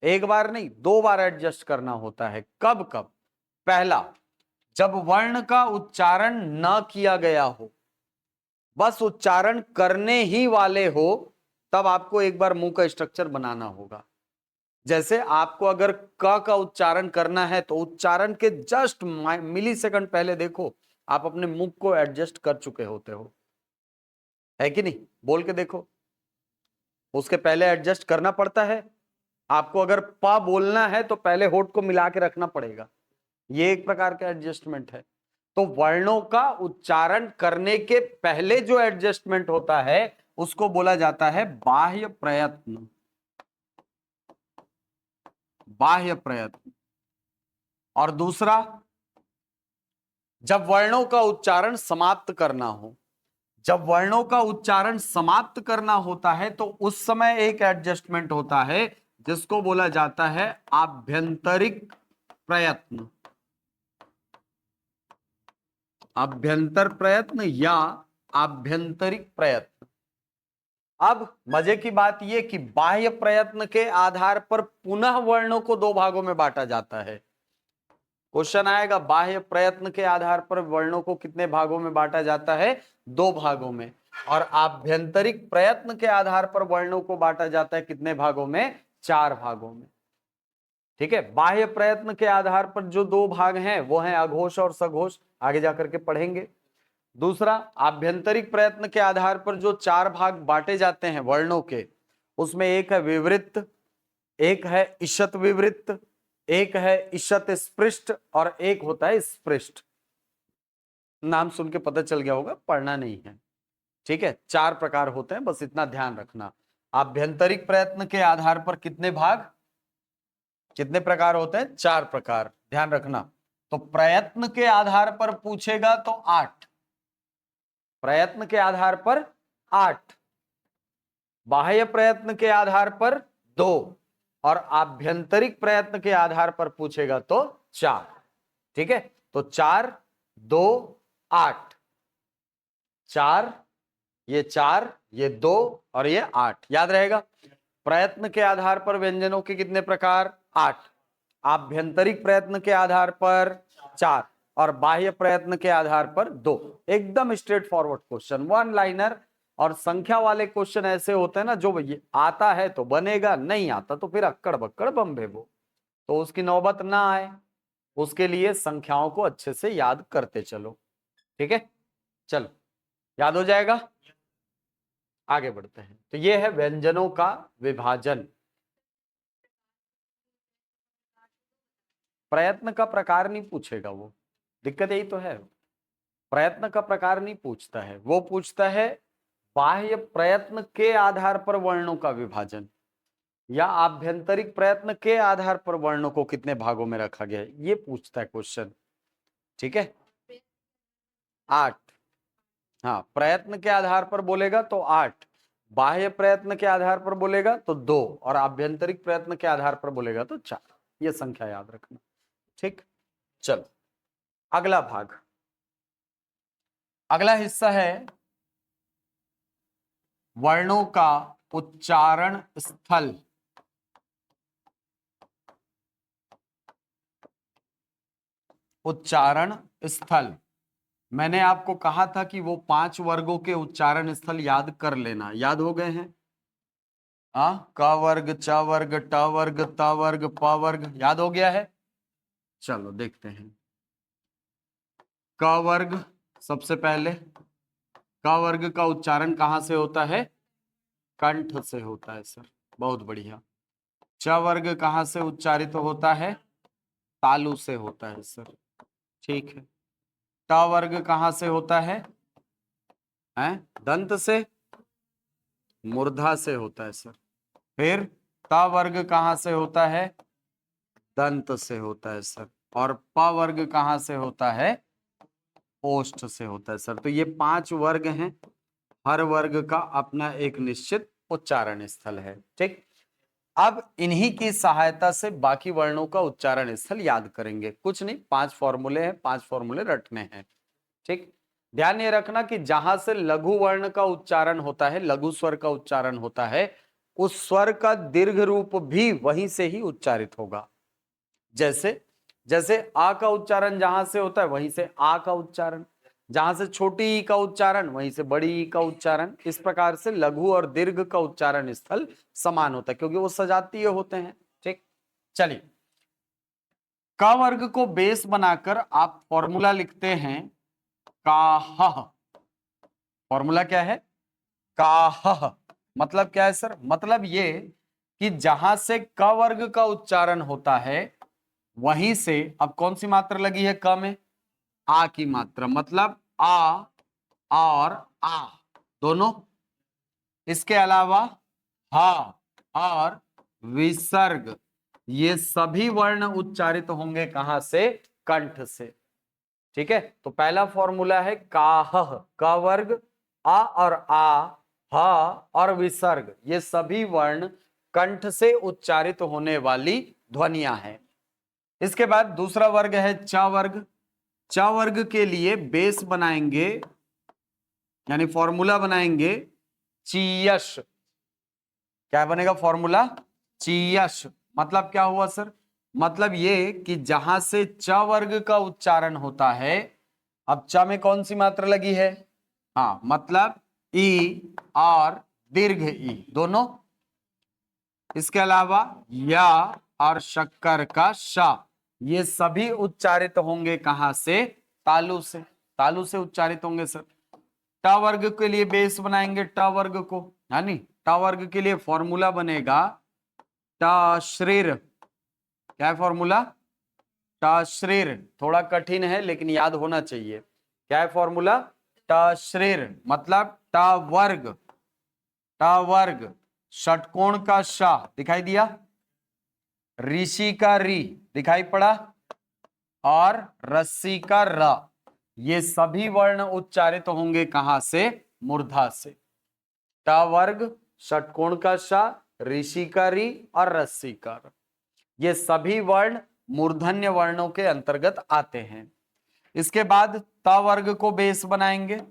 एक बार नहीं 2 बार एडजस्ट करना होता है। कब कब, पहला, जब वर्ण का उच्चारण न किया गया हो, बस उच्चारण करने ही वाले हो, तब आपको एक बार मुंह का स्ट्रक्चर बनाना होगा। जैसे आपको अगर क का उच्चारण करना है तो उच्चारण के जस्ट मिली सेकंड पहले देखो आप अपने मुंह को एडजस्ट कर चुके होते हो, है कि नहीं, बोल के देखो, उसके पहले एडजस्ट करना पड़ता है। आपको अगर प बोलना है तो पहले होठ को मिला के रखना पड़ेगा, ये एक प्रकार का एडजस्टमेंट है। तो वर्णों का उच्चारण करने के पहले जो एडजस्टमेंट होता है उसको बोला जाता है बाह्य प्रयत्न, बाह्य प्रयत्न। और दूसरा, जब वर्णों का उच्चारण समाप्त करना हो, जब वर्णों का उच्चारण समाप्त करना होता है तो उस समय एक एडजस्टमेंट होता है जिसको बोला जाता है आभ्यंतरिक प्रयत्न, अभ्यंतर प्रयत्न या आभ्यंतरिक प्रयत्न। अब मजे की बात यह कि बाह्य प्रयत्न के आधार पर पुनः वर्णों को 2 भागों में बांटा जाता है। क्वेश्चन आएगा, बाह्य प्रयत्न के आधार पर वर्णों को कितने भागों में बांटा जाता है, 2 भागों में। और आभ्यंतरिक प्रयत्न के आधार पर वर्णों को बांटा जाता है कितने भागों में, 4 भागों में। ठीक है, बाह्य प्रयत्न के आधार पर जो 2 भाग हैं वो हैं अघोष और सघोष, आगे जाकर के पढ़ेंगे। दूसरा, आभ्यंतरिक प्रयत्न के आधार पर जो 4 भाग बांटे जाते हैं वर्णों के, उसमें एक है विवृत्त, एक है ईशत विवृत्त, एक है ईशत स्पृष्ट, और एक होता है स्पृष्ट। नाम सुन के पता चल गया होगा, पढ़ना नहीं है। ठीक है, 4 प्रकार होते हैं, बस इतना ध्यान रखना। आभ्यंतरिक प्रयत्न के आधार पर कितने भाग, कितने प्रकार होते हैं, 4 प्रकार, ध्यान रखना। तो प्रयत्न के आधार पर पूछेगा तो 8, प्रयत्न के आधार पर 8, बाह्य प्रयत्न के आधार पर 2, और आभ्यंतरिक प्रयत्न के आधार पर पूछेगा तो 4। ठीक है, तो 4, 2, 8, 4, ये 4, ये 2 और ये 8, याद रहेगा। प्रयत्न के आधार पर व्यंजनों के कितने प्रकार, 8, आभ्यंतरिक प्रयत्न के आधार पर 4, और बाह्य प्रयत्न के आधार पर 2। एकदम स्ट्रेट फॉरवर्ड क्वेश्चन, 1 लाइनर। और संख्या वाले क्वेश्चन ऐसे होते हैं ना, जो आता है तो बनेगा, नहीं आता तो फिर अक्कड़ बक्कड़ बम भेबो, तो उसकी नौबत ना आए। उसके लिए संख्याओं को अच्छे से याद करते चलो। ठीक है, चलो याद हो जाएगा। आगे बढ़ते हैं। तो ये है व्यंजनों का विभाजन। प्रयत्न का प्रकार नहीं पूछेगा वो, दिक्कत यही तो है। प्रयत्न का प्रकार नहीं पूछता है, वो पूछता है बाह्य प्रयत्न के आधार पर वर्णों का विभाजन, या आभ्यंतरिक प्रयत्न के आधार पर वर्णों को कितने भागों में रखा गया है, ये पूछता है क्वेश्चन। ठीक है, 8। हाँ, प्रयत्न के आधार पर बोलेगा तो 8, बाह्य प्रयत्न के आधार पर बोलेगा तो 2, और आभ्यंतरिक प्रयत्न के आधार पर बोलेगा तो 4। ये संख्या याद रखना। ठीक, चलो अगला भाग, अगला हिस्सा है वर्णों का उच्चारण स्थल। उच्चारण स्थल, मैंने आपको कहा था कि वो 5 वर्गों के उच्चारण स्थल याद कर लेना। याद हो गए हैं? क वर्ग, च वर्ग, ट वर्ग, त वर्ग, प वर्ग याद हो गया है? चलो देखते हैं। क वर्ग, सबसे पहले क वर्ग का उच्चारण कहां से होता है? कंठ से होता है सर, बहुत बढ़िया। च वर्ग कहां से उच्चारित होता है? तालु से होता है सर, ठीक है। ट वर्ग कहां से होता है? दंत से, मूर्धा से होता है सर। फिर त वर्ग कहां से होता है? दंत से होता है सर। और प वर्ग कहां से होता है? ओष्ठ से होता है सर। तो ये 5 वर्ग हैं, हर वर्ग का अपना एक निश्चित उच्चारण स्थल है। ठीक, अब इन्हीं की सहायता से बाकी वर्णों का उच्चारण स्थल याद करेंगे। कुछ नहीं, 5 फॉर्मूले हैं, 5 फॉर्मूले रटने हैं। ठीक, ध्यान ये रखना कि जहां से लघु वर्ण का उच्चारण होता है, लघु स्वर का उच्चारण होता है, उस स्वर का दीर्घ रूप भी वहीं से ही उच्चारित होगा। जैसे जैसे आ का उच्चारण जहां से होता है वहीं से आ का उच्चारण, जहां से छोटी ई का उच्चारण वहीं से बड़ी ई का उच्चारण। इस प्रकार से लघु और दीर्घ का उच्चारण स्थल समान होता है, क्योंकि वो सजातीय होते हैं। ठीक, चलिए क वर्ग को बेस बनाकर आप फॉर्मूला लिखते हैं काह। फॉर्मूला क्या है? काह। मतलब क्या है सर? मतलब ये कि जहां से क वर्ग का उच्चारण होता है वहीं से, अब कौन सी मात्रा लगी है क में? आ की मात्रा, मतलब आ और आ दोनों। इसके अलावा हा और विसर्ग, ये सभी वर्ण उच्चारित होंगे कहां से? कंठ से। ठीक है, तो पहला फॉर्मूला है काह, क वर्ग, आ और आ, हा और विसर्ग, ये सभी वर्ण कंठ से उच्चारित होने वाली ध्वनियां हैं। इसके बाद दूसरा वर्ग है च वर्ग। च वर्ग के लिए बेस बनाएंगे, यानी फॉर्मूला बनाएंगे चीयश। क्या बनेगा फॉर्मूला? चीयश। मतलब क्या हुआ सर? मतलब ये कि जहां से च वर्ग का उच्चारण होता है, अब च में कौन सी मात्रा लगी है? हाँ, मतलब ई और दीर्घ ई दोनों। इसके अलावा या और शक्कर का शा, ये सभी उच्चारित होंगे कहां से? तालु से। तालु से उच्चारित होंगे सर। ट वर्ग के लिए बेस बनाएंगे ट वर्ग को, यानी ट वर्ग के लिए फॉर्मूला बनेगा ट श्रीर। क्या है फॉर्मूला? ट श्रीर। थोड़ा कठिन है लेकिन याद होना चाहिए। क्या है फॉर्मूला? ट श्रीर, मतलब ट वर्ग। ट वर्ग, षटकोण का श दिखाई दिया, ऋषि का री दिखाई पड़ा, और रस्सी का र, ये सभी वर्ण उच्चारित होंगे कहां से? मूर्धा से। ट वर्ग, षटकोण का श, ऋषि का री और रस्सी का र, ये सभी वर्ण मूर्धन्य वर्णों के अंतर्गत आते हैं। इसके बाद त वर्ग को बेस बनाएंगे,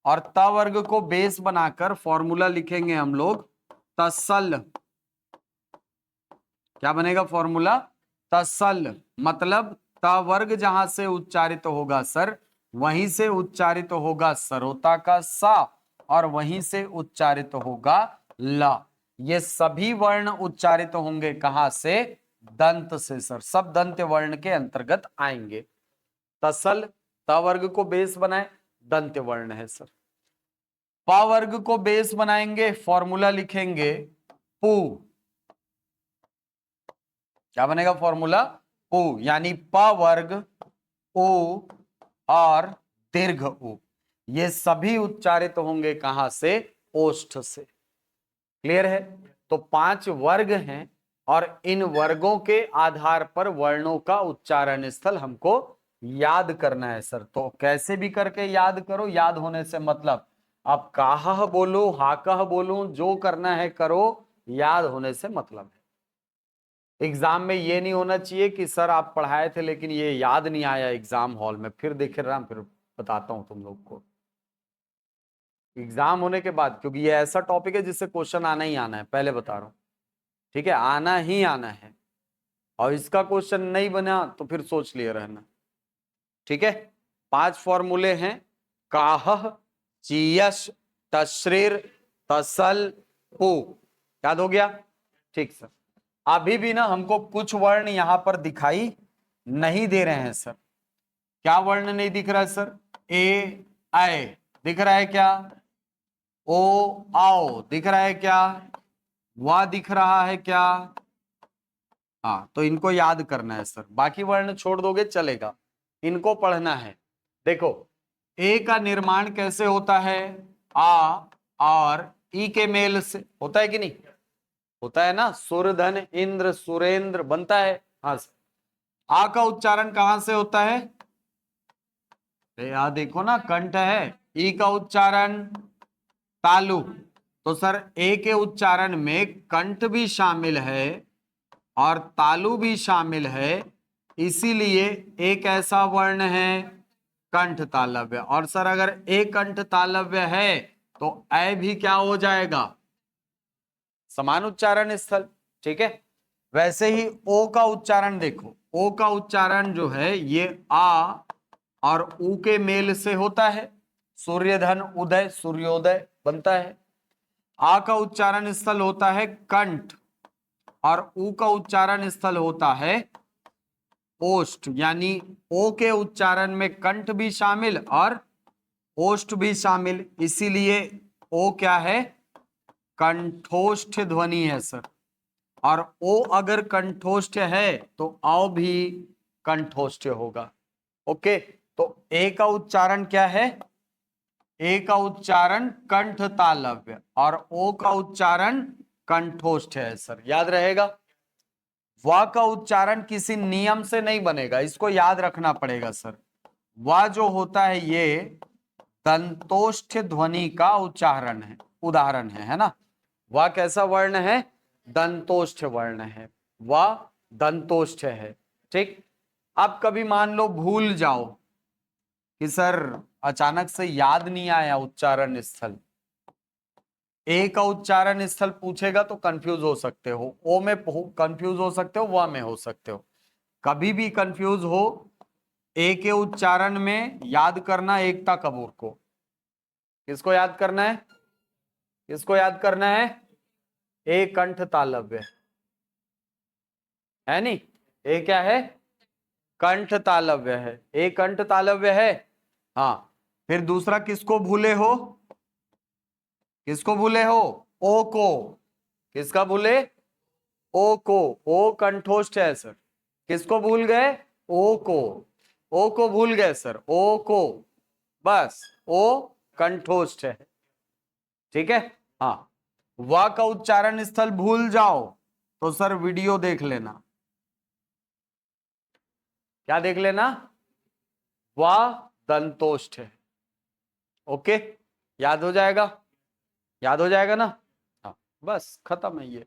और त वर्ग को बेस बनाकर फॉर्मूला लिखेंगे हम लोग तसल। क्या बनेगा फॉर्मूला? तसल, मतलब त वर्ग जहां से उच्चारित होगा सर, वहीं से उच्चारित होगा सरोता का सा, और वहीं से उच्चारित होगा ला। ये सभी वर्ण उच्चारित होंगे कहां से? दंत से सर, सब दंत वर्ण के अंतर्गत आएंगे। तसल त वर्ग को बेस बनाए, दंत वर्ण है सर। प वर्ग को बेस बनाएंगे, फॉर्मूला लिखेंगे पू। क्या बनेगा फॉर्मूला? पू, यानी प वर्ग उ और दीर्घ उ, ये सभी उच्चारित होंगे कहां से? ओष्ठ से। क्लियर है? तो 5 वर्ग हैं और इन वर्गों के आधार पर वर्णों का उच्चारण स्थल हमको याद करना है सर। तो कैसे भी करके याद करो, याद होने से मतलब आप काह बोलो हाकह बोलो, जो करना है करो, याद होने से मतलब है। एग्जाम में ये नहीं होना चाहिए कि सर आप पढ़ाए थे लेकिन ये याद नहीं आया एग्जाम हॉल में, फिर देख रहा फिर बताता हूं तुम लोग को एग्जाम होने के बाद, क्योंकि ये ऐसा टॉपिक है जिससे क्वेश्चन आना ही आना है, पहले बता रहा हूं। ठीक है, आना ही आना है, और इसका क्वेश्चन नहीं बना तो फिर सोच लिए रहना। ठीक है, 5 फॉर्मूले हैं, काह, चीयश, तश्रीर, तसल, पू। याद हो गया? ठीक सर। अभी भी ना हमको कुछ वर्ण यहां पर दिखाई नहीं दे रहे हैं सर। क्या वर्ण नहीं दिख रहा है सर? ए आए दिख रहा है क्या? ओ आओ दिख रहा है क्या? वा दिख रहा है क्या? हाँ, तो इनको याद करना है सर, बाकी वर्ण छोड़ दोगे चलेगा, इनको पढ़ना है। देखो, ए का निर्माण कैसे होता है? आ और ई के मेल से होता है कि नहीं? होता है ना, सुरधन इंद्र सुरेंद्र बनता है। हाँ सर। आ का उच्चारण कहां से होता है? यहां देखो ना, कंठ है। ई का उच्चारण तालु, तो सर ए के उच्चारण में कंठ भी शामिल है और तालु भी शामिल है, इसीलिए एक ऐसा वर्ण है कंठ तालव्य। और सर अगर ए कंठ तालव्य है तो ऐ भी क्या हो जाएगा? समान उच्चारण स्थल। ठीक है, वैसे ही ओ का उच्चारण देखो, ओ का उच्चारण जो है ये आ और उ के मेल से होता है, सूर्यधन उदय सूर्योदय बनता है। आ का उच्चारण स्थल होता है कंठ और उ का उच्चारण स्थल होता है ओष्ठ, यानी ओ के उच्चारण में कंठ भी शामिल और ओष्ठ भी शामिल, इसीलिए ओ क्या है? कंठोष्ठ ध्वनि है सर। और ओ अगर कंठोष्ठ है तो औ भी कंठोष्ठ होगा। ओके, तो ए का उच्चारण क्या है? ए का उच्चारण कंठ तालव्य और ओ का उच्चारण कंठोष्ठ है सर, याद रहेगा। वा का उच्चारण किसी नियम से नहीं बनेगा, इसको याद रखना पड़ेगा सर। वा जो होता है ये दंतोष्ठ ध्वनि का उच्चारण है, उदाहरण है ना। वा कैसा वर्ण है? दंतोष्ठ वर्ण है, वा दंतोष्ठ है। ठीक, अब कभी मान लो भूल जाओ कि सर अचानक से याद नहीं आया उच्चारण स्थल, ए का उच्चारण स्थल पूछेगा तो कंफ्यूज हो सकते हो, ओ में कंफ्यूज हो सकते हो, वा में हो सकते हो। कभी भी कंफ्यूज हो, ए के उच्चारण में याद करना एकता कपूर को। किसको याद करना है? किसको याद करना है? ए कंठ तालव्य है नहीं, ए क्या है? कंठ तालव्य है, ए कंठ तालव्य है। हाँ, फिर दूसरा किसको भूले हो? किसको भूले हो? ओ को। किसका भूले? ओ को। ओ कंठोष्ठ है सर, किसको भूल गए? ओ को। ओ को भूल गए सर, ओ को, बस ओ कंठोष्ठ है। ठीक है, हाँ। वा का उच्चारण स्थल भूल जाओ तो सर वीडियो देख लेना। क्या देख लेना? वा दंतोष्ठ है। ओके, याद हो जाएगा? याद हो जाएगा ना? हाँ, बस खत्म है ये।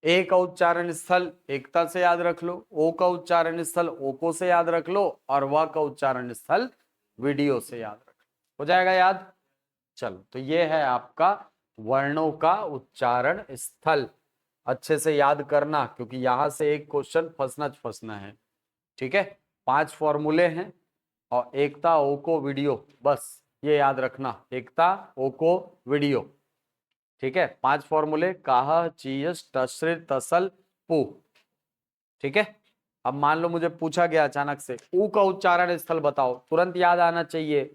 ए का उच्चारण स्थल एकता से याद रख लो, ओ का उच्चारण स्थल ओको से याद रख लो, और वा का उच्चारण स्थल वीडियो से याद रख लो। हो जाएगा याद? चलो, तो ये है आपका वर्णों का उच्चारण स्थल। अच्छे से याद करना, क्योंकि यहां से एक क्वेश्चन फंसना है। ठीक है, 5 फॉर्मूले हैं और एकता ओको वीडियो, बस ये याद रखना, एकता ओको वीडियो। ठीक है, 5 फॉर्मूले, काह चीयस तश्रित तसल पू। ठीक है। अब मान लो मुझे पूछा गया अचानक से ऊ का उच्चारण स्थल बताओ, तुरंत याद आना चाहिए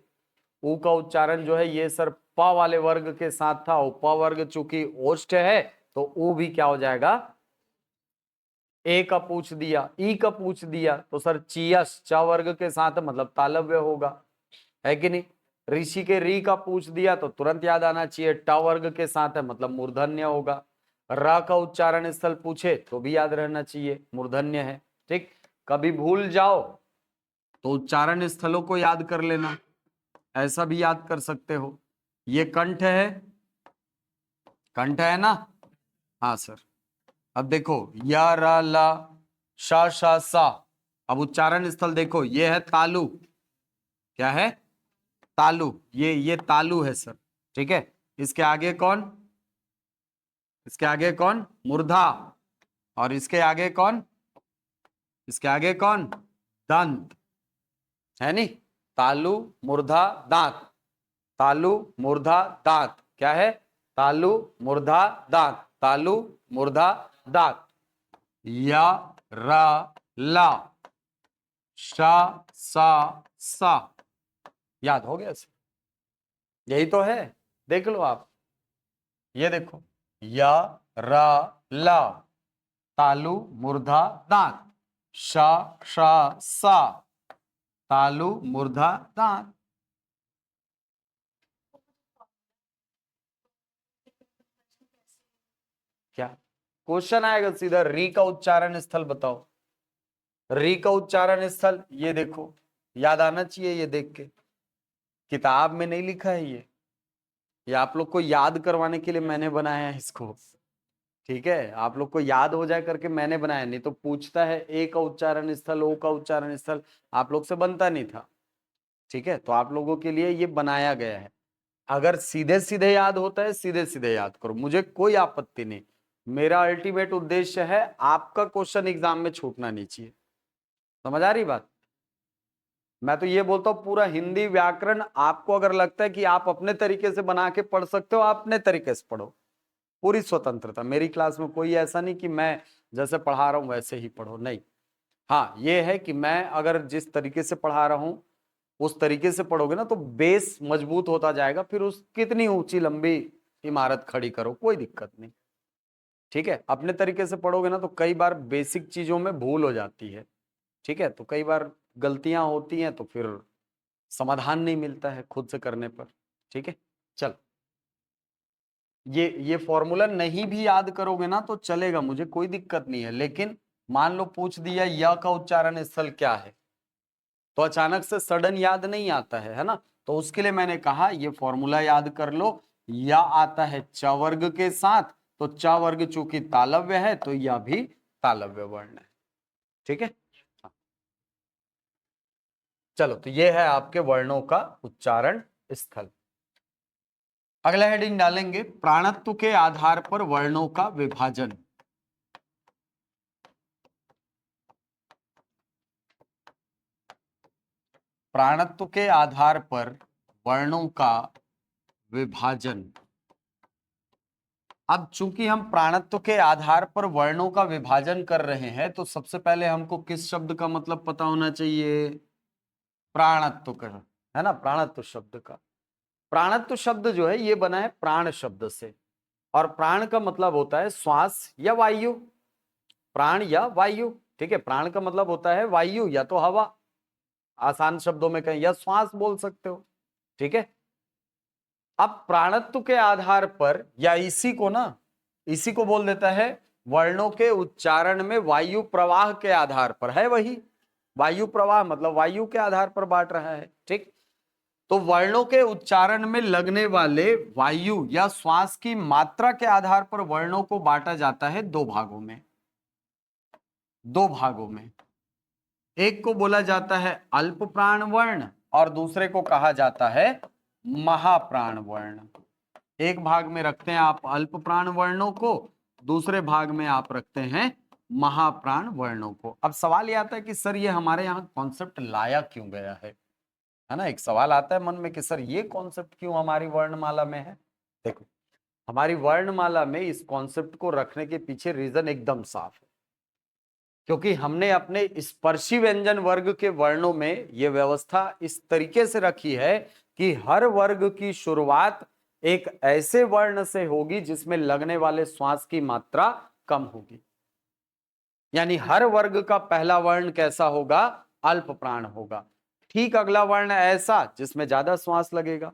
ऊ का उच्चारण जो है ये सर प वाले वर्ग के साथ था, प वर्ग चूंकि ओष्ठ है तो ऊ भी क्या हो जाएगा, ए का पूछ दिया, ई का पूछ दिया तो सर चियस च वर्ग के साथ मतलब तालव्य होगा, है कि नहीं। ऋषि के री का पूछ दिया तो तुरंत याद आना चाहिए ट वर्ग के साथ है मतलब मूर्धन्य होगा। र का उच्चारण स्थल पूछे तो भी याद रहना चाहिए मूर्धन्य है। ठीक, कभी भूल जाओ तो उच्चारण स्थलों को याद कर लेना, ऐसा भी याद कर सकते हो। ये कंठ है, कंठ है ना, हाँ सर। अब देखो या रा ला शा शा सा, अब उच्चारण स्थल देखो ये है तालु, क्या है, तालु, ये तालु है सर, ठीक है। इसके आगे कौन, इसके आगे कौन, मूर्धा, और इसके आगे कौन, इसके आगे कौन, दंत, है नी। तालु मूर्धा दांत, तालु मूर्धा दांत, क्या है, तालु मूर्धा दांत, तालु मूर्धा दांत। या रा ला शा सा सा, याद हो गया सर, यही तो है, देख लो आप, ये देखो या रा ला तालु मूर्धा दांत, शा शा सा तालु मूर्धा दांत। क्या क्वेश्चन आएगा सीधा, री का उच्चारण स्थल बताओ, री का उच्चारण स्थल ये देखो, याद आना चाहिए, ये देख के, किताब में नहीं लिखा है ये आप लोग को याद करवाने के लिए मैंने बनाया है इसको, ठीक है। आप लोग को याद हो जाए करके मैंने बनाया, नहीं तो पूछता है ए का उच्चारण स्थल, ओ का उच्चारण स्थल, आप लोग से बनता नहीं था, ठीक है। तो आप लोगों के लिए ये बनाया गया है, अगर सीधे सीधे याद होता है सीधे सीधे याद करो, मुझे कोई आपत्ति नहीं। मेरा अल्टीमेट उद्देश्य है आपका क्वेश्चन एग्जाम में छूटना नहीं चाहिए, समझ आ रही बात। मैं तो ये बोलता हूँ पूरा हिंदी व्याकरण आपको अगर लगता है कि आप अपने तरीके से बना के पढ़ सकते हो, आप अपने तरीके से पढ़ो, पूरी स्वतंत्रता। मेरी क्लास में कोई ऐसा नहीं कि मैं जैसे पढ़ा रहा हूं वैसे ही पढ़ो, नहीं। हाँ ये है कि मैं अगर जिस तरीके से पढ़ा रहा हूं उस तरीके से पढ़ोगे ना तो बेस मजबूत होता जाएगा, फिर उस कितनी ऊंची लंबी इमारत खड़ी करो कोई दिक्कत नहीं, ठीक है। अपने तरीके से पढ़ोगे ना तो कई बार बेसिक चीजों में भूल हो जाती है, ठीक है, तो कई बार गलतियां होती हैं तो फिर समाधान नहीं मिलता है खुद से करने पर, ठीक है। चल ये फॉर्मूला नहीं भी याद करोगे ना तो चलेगा, मुझे कोई दिक्कत नहीं है, लेकिन मान लो पूछ दिया या का उच्चारण स्थल क्या है, तो अचानक से सडन याद नहीं आता है ना, तो उसके लिए मैंने कहा ये फॉर्मूला याद कर लो। या आता है च वर्ग के साथ, तो च वर्ग चूंकि तालव्य है तो यह भी तालव्य वर्ण है, ठीक है। चलो तो ये है आपके वर्णों का उच्चारण स्थल। अगला हेडिंग डालेंगे प्राणत्व के आधार पर वर्णों का विभाजन। प्राणत्व के आधार पर वर्णों का विभाजन। अब चूंकि हम प्राणत्व के आधार पर वर्णों का विभाजन कर रहे हैं तो सबसे पहले हमको किस शब्द का मतलब पता होना चाहिए, प्राणत्व का, है ना। प्राणत्व शब्द का, प्राणत्व शब्द जो है ये बना है प्राण शब्द से, और प्राण का मतलब होता है श्वास या वायु, प्राण या वायु, ठीक है। प्राण का मतलब होता है वायु या तो हवा, आसान शब्दों में कहें या श्वास बोल सकते हो, ठीक है। अब प्राणत्व के आधार पर या इसी को ना, इसी को बोल देता है वर्णों के उच्चारण में वायु प्रवाह के आधार पर, है वही वायु प्रवाह मतलब वायु के आधार पर बांट रहा है, ठीक। तो वर्णों के उच्चारण में लगने वाले वायु या श्वास की मात्रा के आधार पर वर्णों को बांटा जाता है दो भागों में, दो भागों में। एक को बोला जाता है अल्प प्राण वर्ण और दूसरे को कहा जाता है महाप्राण वर्ण। एक भाग में रखते हैं आप अल्प प्राण वर्णों को, दूसरे भाग में आप रखते हैं महाप्राण वर्णों को। अब सवाल यह आता है कि सर ये हमारे यहाँ कॉन्सेप्ट लाया क्यों गया है ना। एक सवाल आता है मन में कि सर ये कॉन्सेप्ट क्यों हमारी वर्णमाला में है। देखो हमारी वर्णमाला में इस कॉन्सेप्ट को रखने के पीछे रीजन एकदम साफ है। क्योंकि हमने अपने स्पर्शी व्यंजन वर्ग के वर्णों में यह व्यवस्था इस तरीके से रखी है कि हर वर्ग की शुरुआत एक ऐसे वर्ण से होगी जिसमें लगने वाले श्वास की मात्रा कम होगी। यानी हर वर्ग का पहला वर्ण कैसा होगा? अल्प प्राण होगा। ठीक अगला वर्ण ऐसा जिसमें ज्यादा श्वास लगेगा,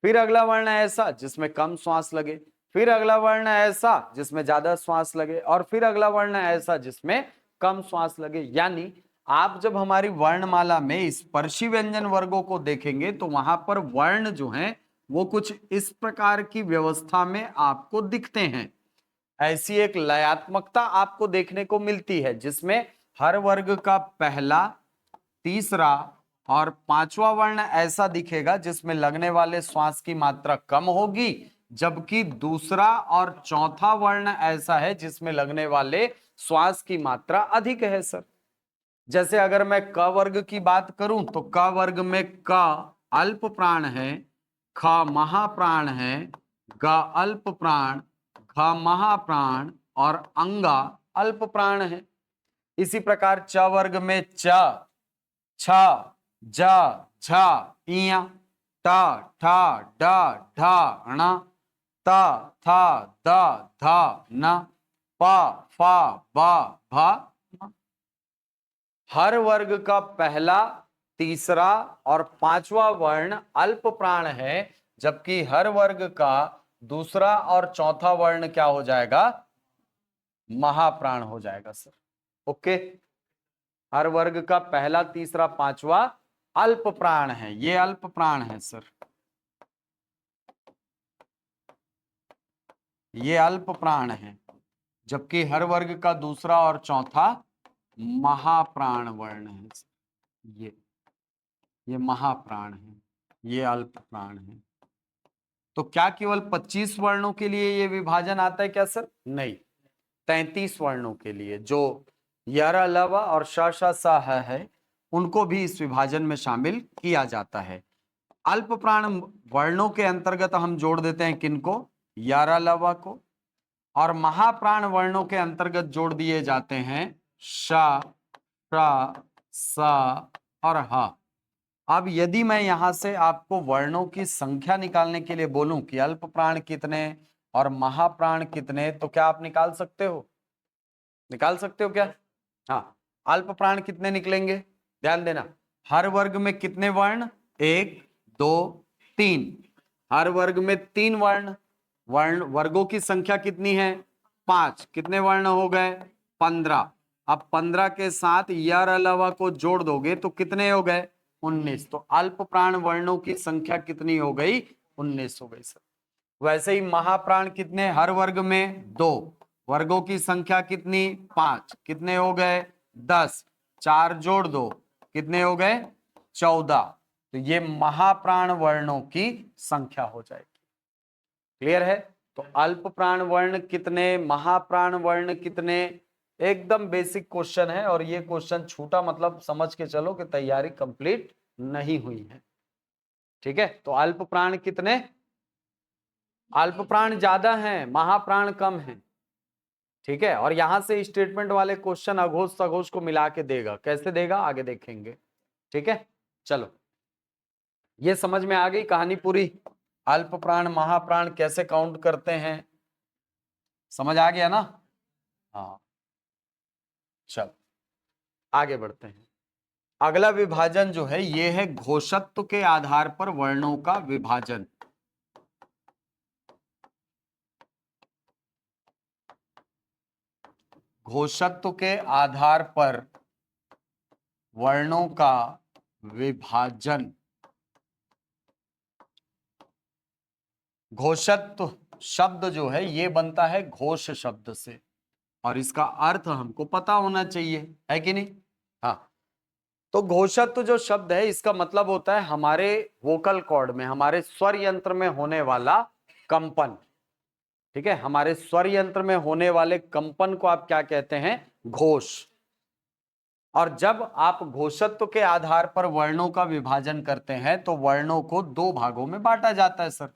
फिर अगला वर्ण ऐसा जिसमें कम श्वास लगे, फिर अगला वर्ण ऐसा जिसमें ज्यादा श्वास लगे, और फिर अगला वर्ण ऐसा जिसमें कम श्वास लगे। यानी आप जब हमारी वर्णमाला में स्पर्शी व्यंजन वर्गों को देखेंगे तो वहां पर वर्ण जो हैं वो कुछ इस प्रकार की व्यवस्था में आपको दिखते हैं। ऐसी एक लयात्मकता आपको देखने को मिलती है जिसमें हर वर्ग का पहला, तीसरा और पांचवा वर्ण ऐसा दिखेगा जिसमें लगने वाले श्वास की मात्रा कम होगी, जबकि दूसरा और चौथा वर्ण ऐसा है जिसमें लगने वाले श्वास की मात्रा अधिक है सर। जैसे अगर मैं क वर्ग की बात करूं तो क वर्ग में क अल्प प्राण है, ख महाप्राण है, ग अल्प प्राण, घ महाप्राण और अंगा अल्प प्राण है। इसी प्रकार च वर्ग में च, छ, ज, झ, इया, ट, ठ, ड, ढ, ण, त, थ, द, ध, न, प, फ, ब, भ। हर वर्ग का पहला, तीसरा और पांचवा वर्ण अल्प प्राण है, जबकि हर वर्ग का दूसरा और चौथा वर्ण क्या हो जाएगा? महाप्राण हो जाएगा सर। ओके, हर वर्ग का पहला, तीसरा, पांचवा अल्प प्राण है, ये अल्प प्राण है सर, ये अल्प प्राण है, जबकि हर वर्ग का दूसरा और चौथा महाप्राण वर्ण है। ये महाप्राण है, ये अल्प प्राण है। तो क्या केवल 25 वर्णों के लिए ये विभाजन आता है क्या सर? नहीं, 33 वर्णों के लिए जो यरा लवा और श श स ह है उनको भी इस विभाजन में शामिल किया जाता है। अल्प प्राण वर्णों के अंतर्गत हम जोड़ देते हैं किनको? यारा लवा को। और महाप्राण वर्णों के अंतर्गत जोड़ दिए जाते हैं श, श, स और ह। अब यदि मैं यहां से आपको वर्णों की संख्या निकालने के लिए बोलूं कि अल्प प्राण कितने और महाप्राण कितने, तो क्या आप निकाल सकते हो? निकाल सकते हो क्या? हाँ, अल्प प्राण कितने निकलेंगे? ध्यान देना, हर वर्ग में कितने वर्ण? 1, 2, 3। हर वर्ग में 3 वर्ण, वर्गों की संख्या कितनी है? 5। कितने वर्ण हो गए? 15। अब 15 के साथ यार अलावा को जोड़ दोगे तो कितने हो गए? 19। तो अल्प प्राण वर्णों की संख्या कितनी हो गई? 19 हो गई सर। वैसे ही महाप्राण कितने? हर वर्ग में 2, वर्गों की संख्या कितनी? 5। कितने हो गए? 10। 4 जोड़ दो, कितने हो गए? 14। तो ये महाप्राण वर्णों की संख्या हो जाएगी। क्लियर है? तो अल्प प्राण वर्ण कितने, महाप्राण वर्ण कितने, एकदम बेसिक क्वेश्चन है, और ये क्वेश्चन छूटा मतलब समझ के चलो कि तैयारी कंप्लीट नहीं हुई है। ठीक है, तो अल्प प्राण कितने? अल्प प्राण ज्यादा हैं, महाप्राण कम हैं। ठीक है, और यहां से स्टेटमेंट वाले क्वेश्चन अघोष सघोष को मिला के देगा। कैसे देगा आगे देखेंगे। ठीक है, चलो, ये समझ में आ गई कहानी पूरी? अल्प प्राण महाप्राण कैसे काउंट करते हैं, समझ आ गया ना? हाँ, चलो आगे बढ़ते हैं। अगला विभाजन जो है ये है घोषत्व के आधार पर वर्णों का विभाजन। घोषत्व के आधार पर वर्णों का विभाजन। घोषत्व शब्द जो है ये बनता है घोष शब्द से, और इसका अर्थ हमको पता होना चाहिए, है कि नहीं? हाँ, तो घोषत्व जो शब्द है इसका मतलब होता है हमारे वोकल कॉर्ड में, हमारे स्वर यंत्र में होने वाला कंपन। ठीक है, हमारे स्वर यंत्र में होने वाले कंपन को आप क्या कहते हैं? घोष। और जब आप घोषत्व के आधार पर वर्णों का विभाजन करते हैं तो वर्णों को 2 भागों में बांटा जाता है सर।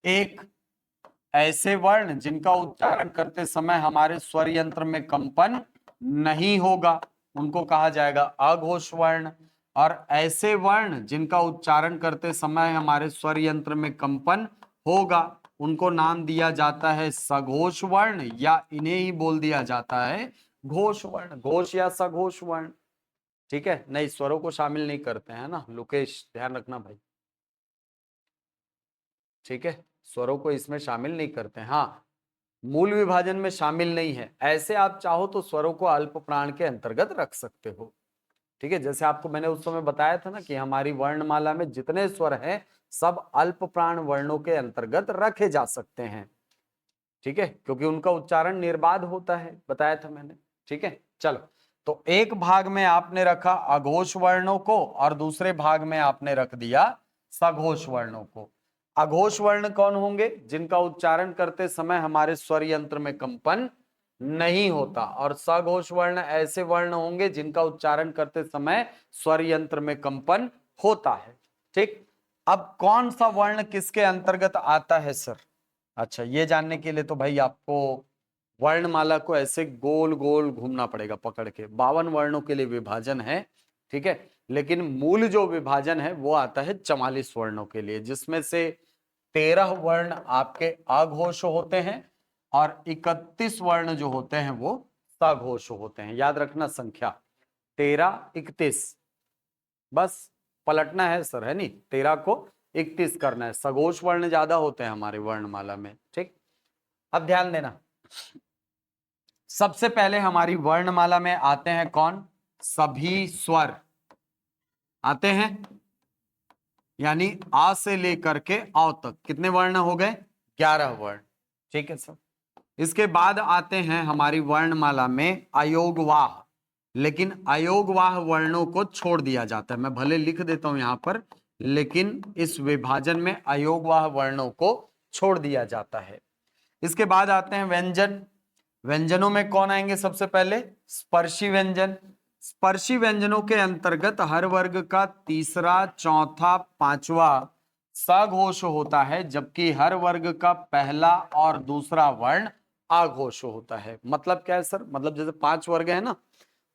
एक, ऐसे वर्ण जिनका उच्चारण करते समय हमारे स्वर यंत्र में कंपन नहीं होगा उनको कहा जाएगा अघोष वर्ण। और ऐसे वर्ण जिनका उच्चारण करते समय हमारे स्वर यंत्र में कंपन होगा उनको नाम दिया जाता है सघोष वर्ण, या इन्हें ही बोल दिया जाता है घोष वर्ण, घोष या सघोष वर्ण। ठीक है, नहीं स्वरों को शामिल नहीं करते हैं ना लोकेश, ध्यान रखना भाई। ठीक है, स्वरों को इसमें शामिल नहीं करते हैं। हाँ, मूल विभाजन में शामिल नहीं है। ऐसे आप चाहो तो स्वरों को अल्प प्राण के अंतर्गत रख सकते हो। ठीक है, जैसे आपको मैंने उस समय बताया था ना कि हमारी वर्णमाला में जितने स्वर हैं सब अल्प प्राण वर्णों के अंतर्गत रखे जा सकते हैं। ठीक है, क्योंकि उनका उच्चारण निर्बाध होता है, बताया था मैंने। ठीक है, चलो, तो एक भाग में आपने रखा अघोष वर्णों को और दूसरे भाग में आपने रख दिया सघोष वर्णों को। अघोष वर्ण कौन होंगे? जिनका उच्चारण करते समय हमारे स्वर यंत्र में कंपन नहीं होता। और सघोष वर्ण ऐसे वर्ण होंगे जिनका उच्चारण करते समय स्वर यंत्र में कंपन होता है। ठीक, अब कौन सा वर्ण किसके अंतर्गत आता है सर? अच्छा, ये जानने के लिए तो भाई आपको वर्णमाला को ऐसे गोल गोल घूमना पड़ेगा पकड़ के। 52 वर्णों के लिए विभाजन है। ठीक है, लेकिन मूल जो विभाजन है वो आता है 44 वर्णों के लिए, जिसमें से 13 वर्ण आपके अघोष होते हैं और 31 वर्ण जो होते हैं वो सघोष होते हैं। याद रखना संख्या 13 31, बस पलटना है सर, है नहीं, 13 को 31 करना है। सघोष वर्ण ज्यादा होते हैं हमारे वर्णमाला में। ठीक, अब ध्यान देना, सबसे पहले हमारी वर्णमाला में आते हैं कौन? सभी स्वर आते हैं, यानी आ से लेकर के औ तक कितने वर्ण हो गए? 11 वर्ण। ठीक है सर, इसके बाद आते हैं हमारी वर्णमाला में अयोगवाह, लेकिन अयोगवाह वर्णों को छोड़ दिया जाता है। मैं भले लिख देता हूं यहां पर, लेकिन इस विभाजन में अयोगवाह वर्णों को छोड़ दिया जाता है। इसके बाद आते हैं व्यंजन। व्यंजनों में कौन आएंगे? सबसे पहले स्पर्शी व्यंजन। स्पर्शी व्यंजनों के अंतर्गत हर वर्ग का तीसरा, चौथा, पांचवा सघोष होता है, जबकि हर वर्ग का पहला और दूसरा वर्ण आघोष होता है। मतलब क्या है सर? मतलब जैसे 5 वर्ग है ना,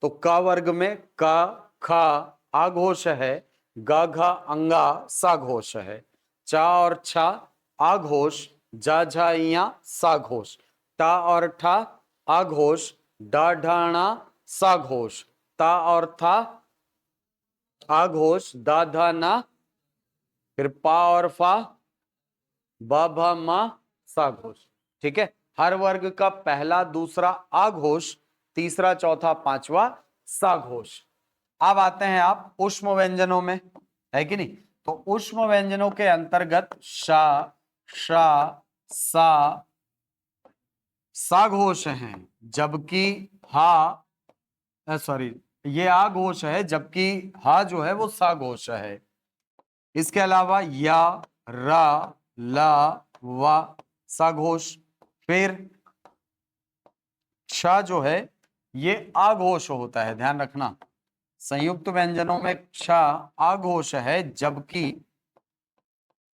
तो क वर्ग में क ख आघोष है, ग घ अंगा सघोष है, च और छ आघोष, ज झ इया सघोष, ट और ठ आघोष, ड ढ ण सघोष, त और थ आघोष, द ध न, फिर पा और फा, ब भ म सघोष। ठीक है, हर वर्ग का पहला दूसरा आघोष, तीसरा चौथा पांचवा सघोष। अब आते हैं आप ऊष्म व्यंजनों में, है कि नहीं? तो ऊष्म व्यंजनों के अंतर्गत श, श, स सघोष हैं, जबकि हा, सॉरी, ये आघोष है, जबकि हा जो है वो सघोष है। इसके अलावा या, र, ल, व सघोष। फिर श जो है ये आघोष होता है, ध्यान रखना। संयुक्त व्यंजनों में श आघोष है, जबकि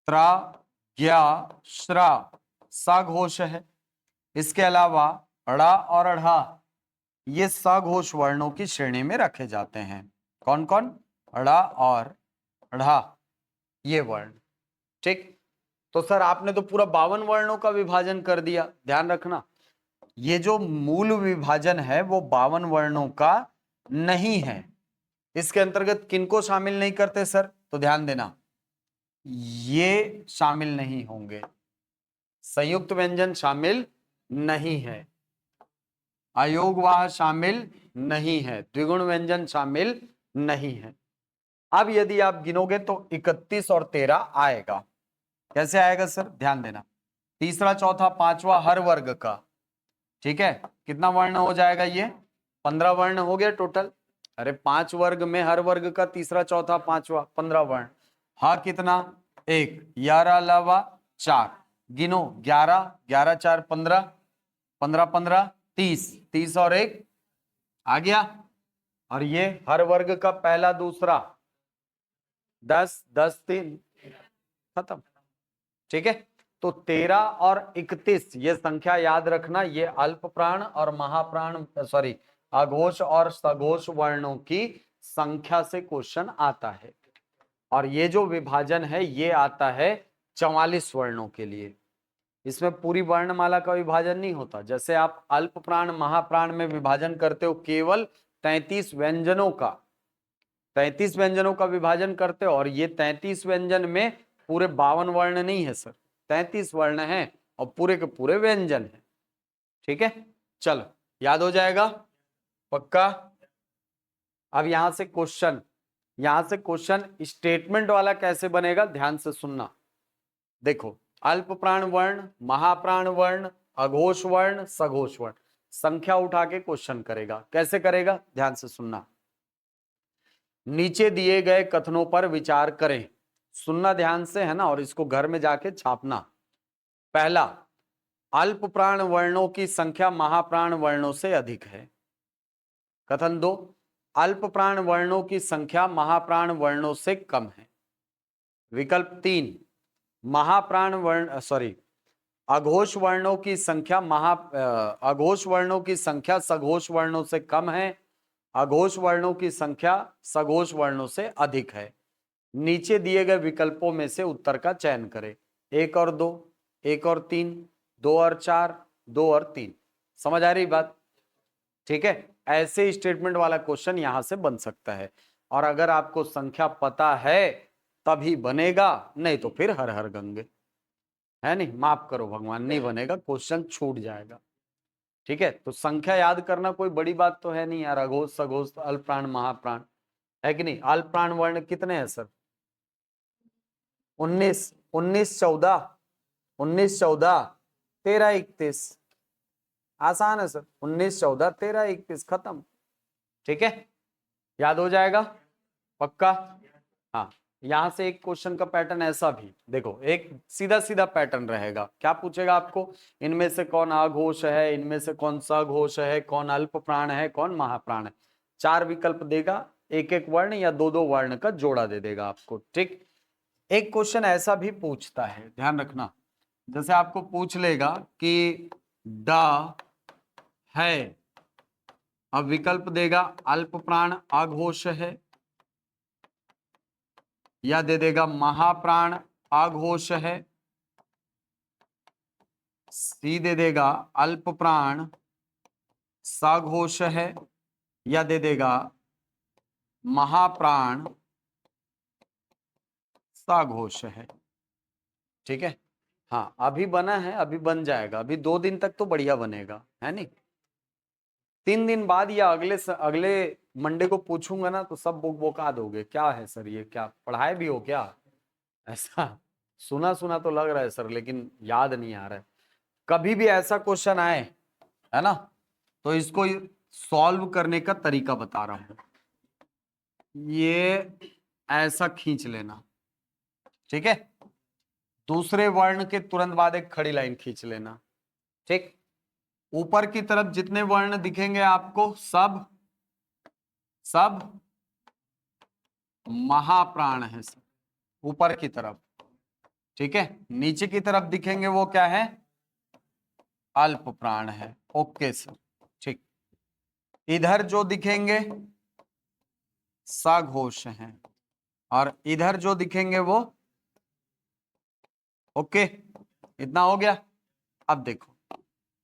त्र, ज्ञ, श्र सघोष है। इसके अलावा ड़ और ढ़ ये सघोष वर्णों की श्रेणी में रखे जाते हैं। कौन कौन? ड़ और ढ़ ये वर्ण। ठीक, तो सर आपने तो पूरा 52 वर्णों का विभाजन कर दिया। ध्यान रखना, ये जो मूल विभाजन है वो 52 वर्णों का नहीं है। इसके अंतर्गत किनको शामिल नहीं करते सर? तो ध्यान देना, ये शामिल नहीं होंगे, संयुक्त व्यंजन शामिल नहीं है, अयोगवाह शामिल नहीं है, द्विगुण व्यंजन शामिल नहीं है। अब यदि आप गिनोगे तो 31 और 13 आएगा। कैसे आएगा सर? ध्यान देना, तीसरा चौथा पांचवा हर वर्ग का, ठीक है, कितना वर्ण हो जाएगा? ये 15 वर्ण हो गया टोटल। अरे 5 वर्ग में हर वर्ग का तीसरा चौथा पांचवा 15 वर्ण। हा कितना? 1, 11 अलावा 4, गिनो 11, 11 4 15, 15 15 30, 30 और 1 आ गया। और ये हर वर्ग का पहला दूसरा 10, 10 3 खत्म। ठीक है, तो 13 और 31 ये संख्या याद रखना, ये अल्प प्राण और महाप्राण, सॉरी अघोष और सघोष वर्णों की संख्या से क्वेश्चन आता है। और ये जो विभाजन है ये आता है 44 वर्णों के लिए। इसमें पूरी वर्णमाला का विभाजन नहीं होता। जैसे आप अल्प प्राण महाप्राण में विभाजन करते हो केवल 33 व्यंजनों का, 33 व्यंजनों का विभाजन करते हो, और ये 33 व्यंजन में पूरे 52 वर्ण नहीं है सर, 33 वर्ण है और पूरे के पूरे व्यंजन है। ठीक है, चलो याद हो जाएगा पक्का। अब यहां से क्वेश्चन, स्टेटमेंट वाला कैसे बनेगा ध्यान से सुनना। देखो, अल्प प्राण वर्ण, महाप्राण वर्ण, अघोष वर्ण, सघोष वर्ण, संख्या उठा के क्वेश्चन करेगा। कैसे करेगा ध्यान से सुनना। नीचे दिए गए कथनों पर विचार करें, सुनना ध्यान से है ना, और इसको घर में जाके छापना। पहला, अल्प प्राण वर्णों की संख्या महाप्राण वर्णों से अधिक है। कथन 2, अल्प प्राण वर्णों की संख्या महाप्राण वर्णों से कम है। विकल्प 3, महाप्राण वर्ण अघोष वर्णों की संख्या अघोष वर्णों की संख्या सघोष वर्णों से कम है, अघोष वर्णों की संख्या सघोष वर्णों से अधिक है। नीचे दिए गए विकल्पों में से उत्तर का चयन करें। 1 और 2, 1 और 3, 2 और 4, 2 और 3। समझ आ रही बात? ठीक है, ऐसे स्टेटमेंट वाला क्वेश्चन यहां से बन सकता है। और अगर आपको संख्या पता है तभी बनेगा, नहीं तो फिर हर हर गंगे, है नहीं, माफ करो भगवान, नहीं बनेगा, क्वेश्चन छूट जाएगा। ठीक है, तो संख्या याद करना कोई बड़ी बात तो है नहीं यार। अघोष सघोष अल्प प्राण महाप्राण है कि नहीं। अल्प प्राण वर्ण कितने हैं सर? 19, 19 14, 19 14 13 31। आसान है सर, 19 14 13 31 खत्म। ठीक है, याद हो जाएगा पक्का। हाँ, यहां से एक क्वेश्चन का पैटर्न ऐसा भी देखो, एक सीधा सीधा पैटर्न रहेगा। क्या पूछेगा आपको? इनमें से कौन अघोष है, इनमें से कौन सघोष है, कौन अल्प प्राण है, कौन महाप्राण है। 4 विकल्प देगा, एक एक वर्ण या दो दो वर्ण का जोड़ा दे देगा आपको। ठीक, एक क्वेश्चन ऐसा भी पूछता है, ध्यान रखना। जैसे आपको पूछ लेगा कि ड है, अब विकल्प देगा अल्प प्राण अघोष है, या दे देगा महाप्राण अघोष है, सी दे देगा अल्प प्राण सघोष है, या दे देगा महाप्राण सघोष है। ठीक है, हाँ अभी बना है, अभी बन जाएगा, अभी 2 दिन तक तो बढ़िया बनेगा, है नहीं। 3 दिन बाद या अगले मंडे को पूछूंगा ना तो सब बुक बोका दोगे। क्या है सर ये, क्या पढ़ाए भी हो क्या? ऐसा सुना सुना तो लग रहा है सर, लेकिन याद नहीं आ रहा है। कभी भी ऐसा क्वेश्चन आए, है ना, तो इसको सॉल्व करने का तरीका बता रहा हूं। ये ऐसा खींच लेना, ठीक है, दूसरे वर्ण के तुरंत बाद एक खड़ी लाइन खींच लेना। ठीक, ऊपर की तरफ जितने वर्ण दिखेंगे आपको सब महाप्राण है सर, ऊपर की तरफ। ठीक है, नीचे की तरफ दिखेंगे वो क्या है? अल्प प्राण है। ओके सर, ठीक। इधर जो दिखेंगे सघोष हैं, और इधर जो दिखेंगे वो, ओके, इतना हो गया। अब देखो,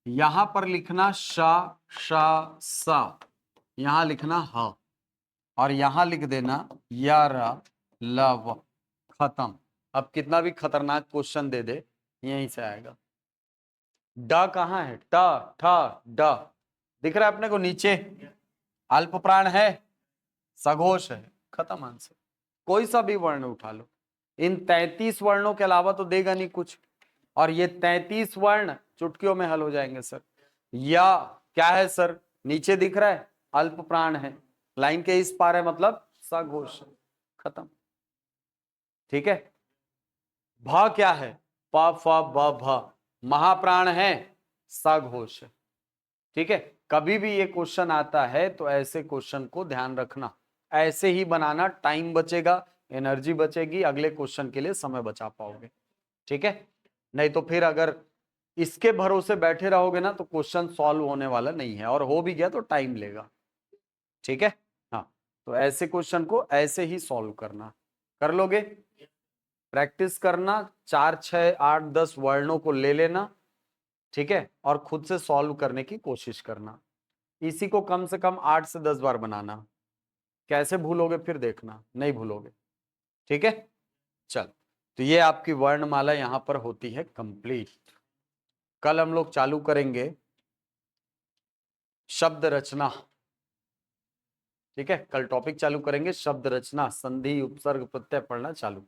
यहां पर लिखना सा, यहां लिखना ह, और यहां लिख देना यार लव, खत्म। अब कितना भी खतरनाक क्वेश्चन दे दे यहीं से आएगा। ड कहां है? ट ठ ड दिख रहा है अपने को नीचे? अल्प प्राण है, सघोष है, खत्म आंसर। कोई सा भी वर्ण उठा लो, इन 33 वर्णों के अलावा तो देगा नहीं कुछ। और ये 33 वर्ण चुटकियों में हल हो जाएंगे सर। या क्या है सर? नीचे दिख रहा है अल्प प्राण है, लाइन के इस पार है मतलब सघोष, खत्म। ठीक है, भ क्या है? प फ ब भ, महाप्राण है, सघोष। ठीक है, कभी भी ये क्वेश्चन आता है तो ऐसे क्वेश्चन को ध्यान रखना, ऐसे ही बनाना, टाइम बचेगा, एनर्जी बचेगी, अगले क्वेश्चन के लिए समय बचा पाओगे। ठीक है, नहीं तो फिर अगर इसके भरोसे बैठे रहोगे ना तो क्वेश्चन सॉल्व होने वाला नहीं है, और हो भी गया तो टाइम लेगा। ठीक है। हाँ, तो ऐसे क्वेश्चन को ऐसे ही सॉल्व करना, कर लोगे। प्रैक्टिस करना, 4 6 8 10 वर्णों को ले लेना, ठीक है, और खुद से सॉल्व करने की कोशिश करना। इसी को कम से कम 8 से 10 बार बनाना। कैसे भूलोगे फिर देखना, नहीं भूलोगे, ठीक है। चल, तो ये आपकी वर्णमाला यहां पर होती है कंप्लीट। कल हम लोग चालू करेंगे शब्द रचना, ठीक है। कल टॉपिक चालू करेंगे शब्द रचना, संधि उपसर्ग प्रत्यय पढ़ना चालू।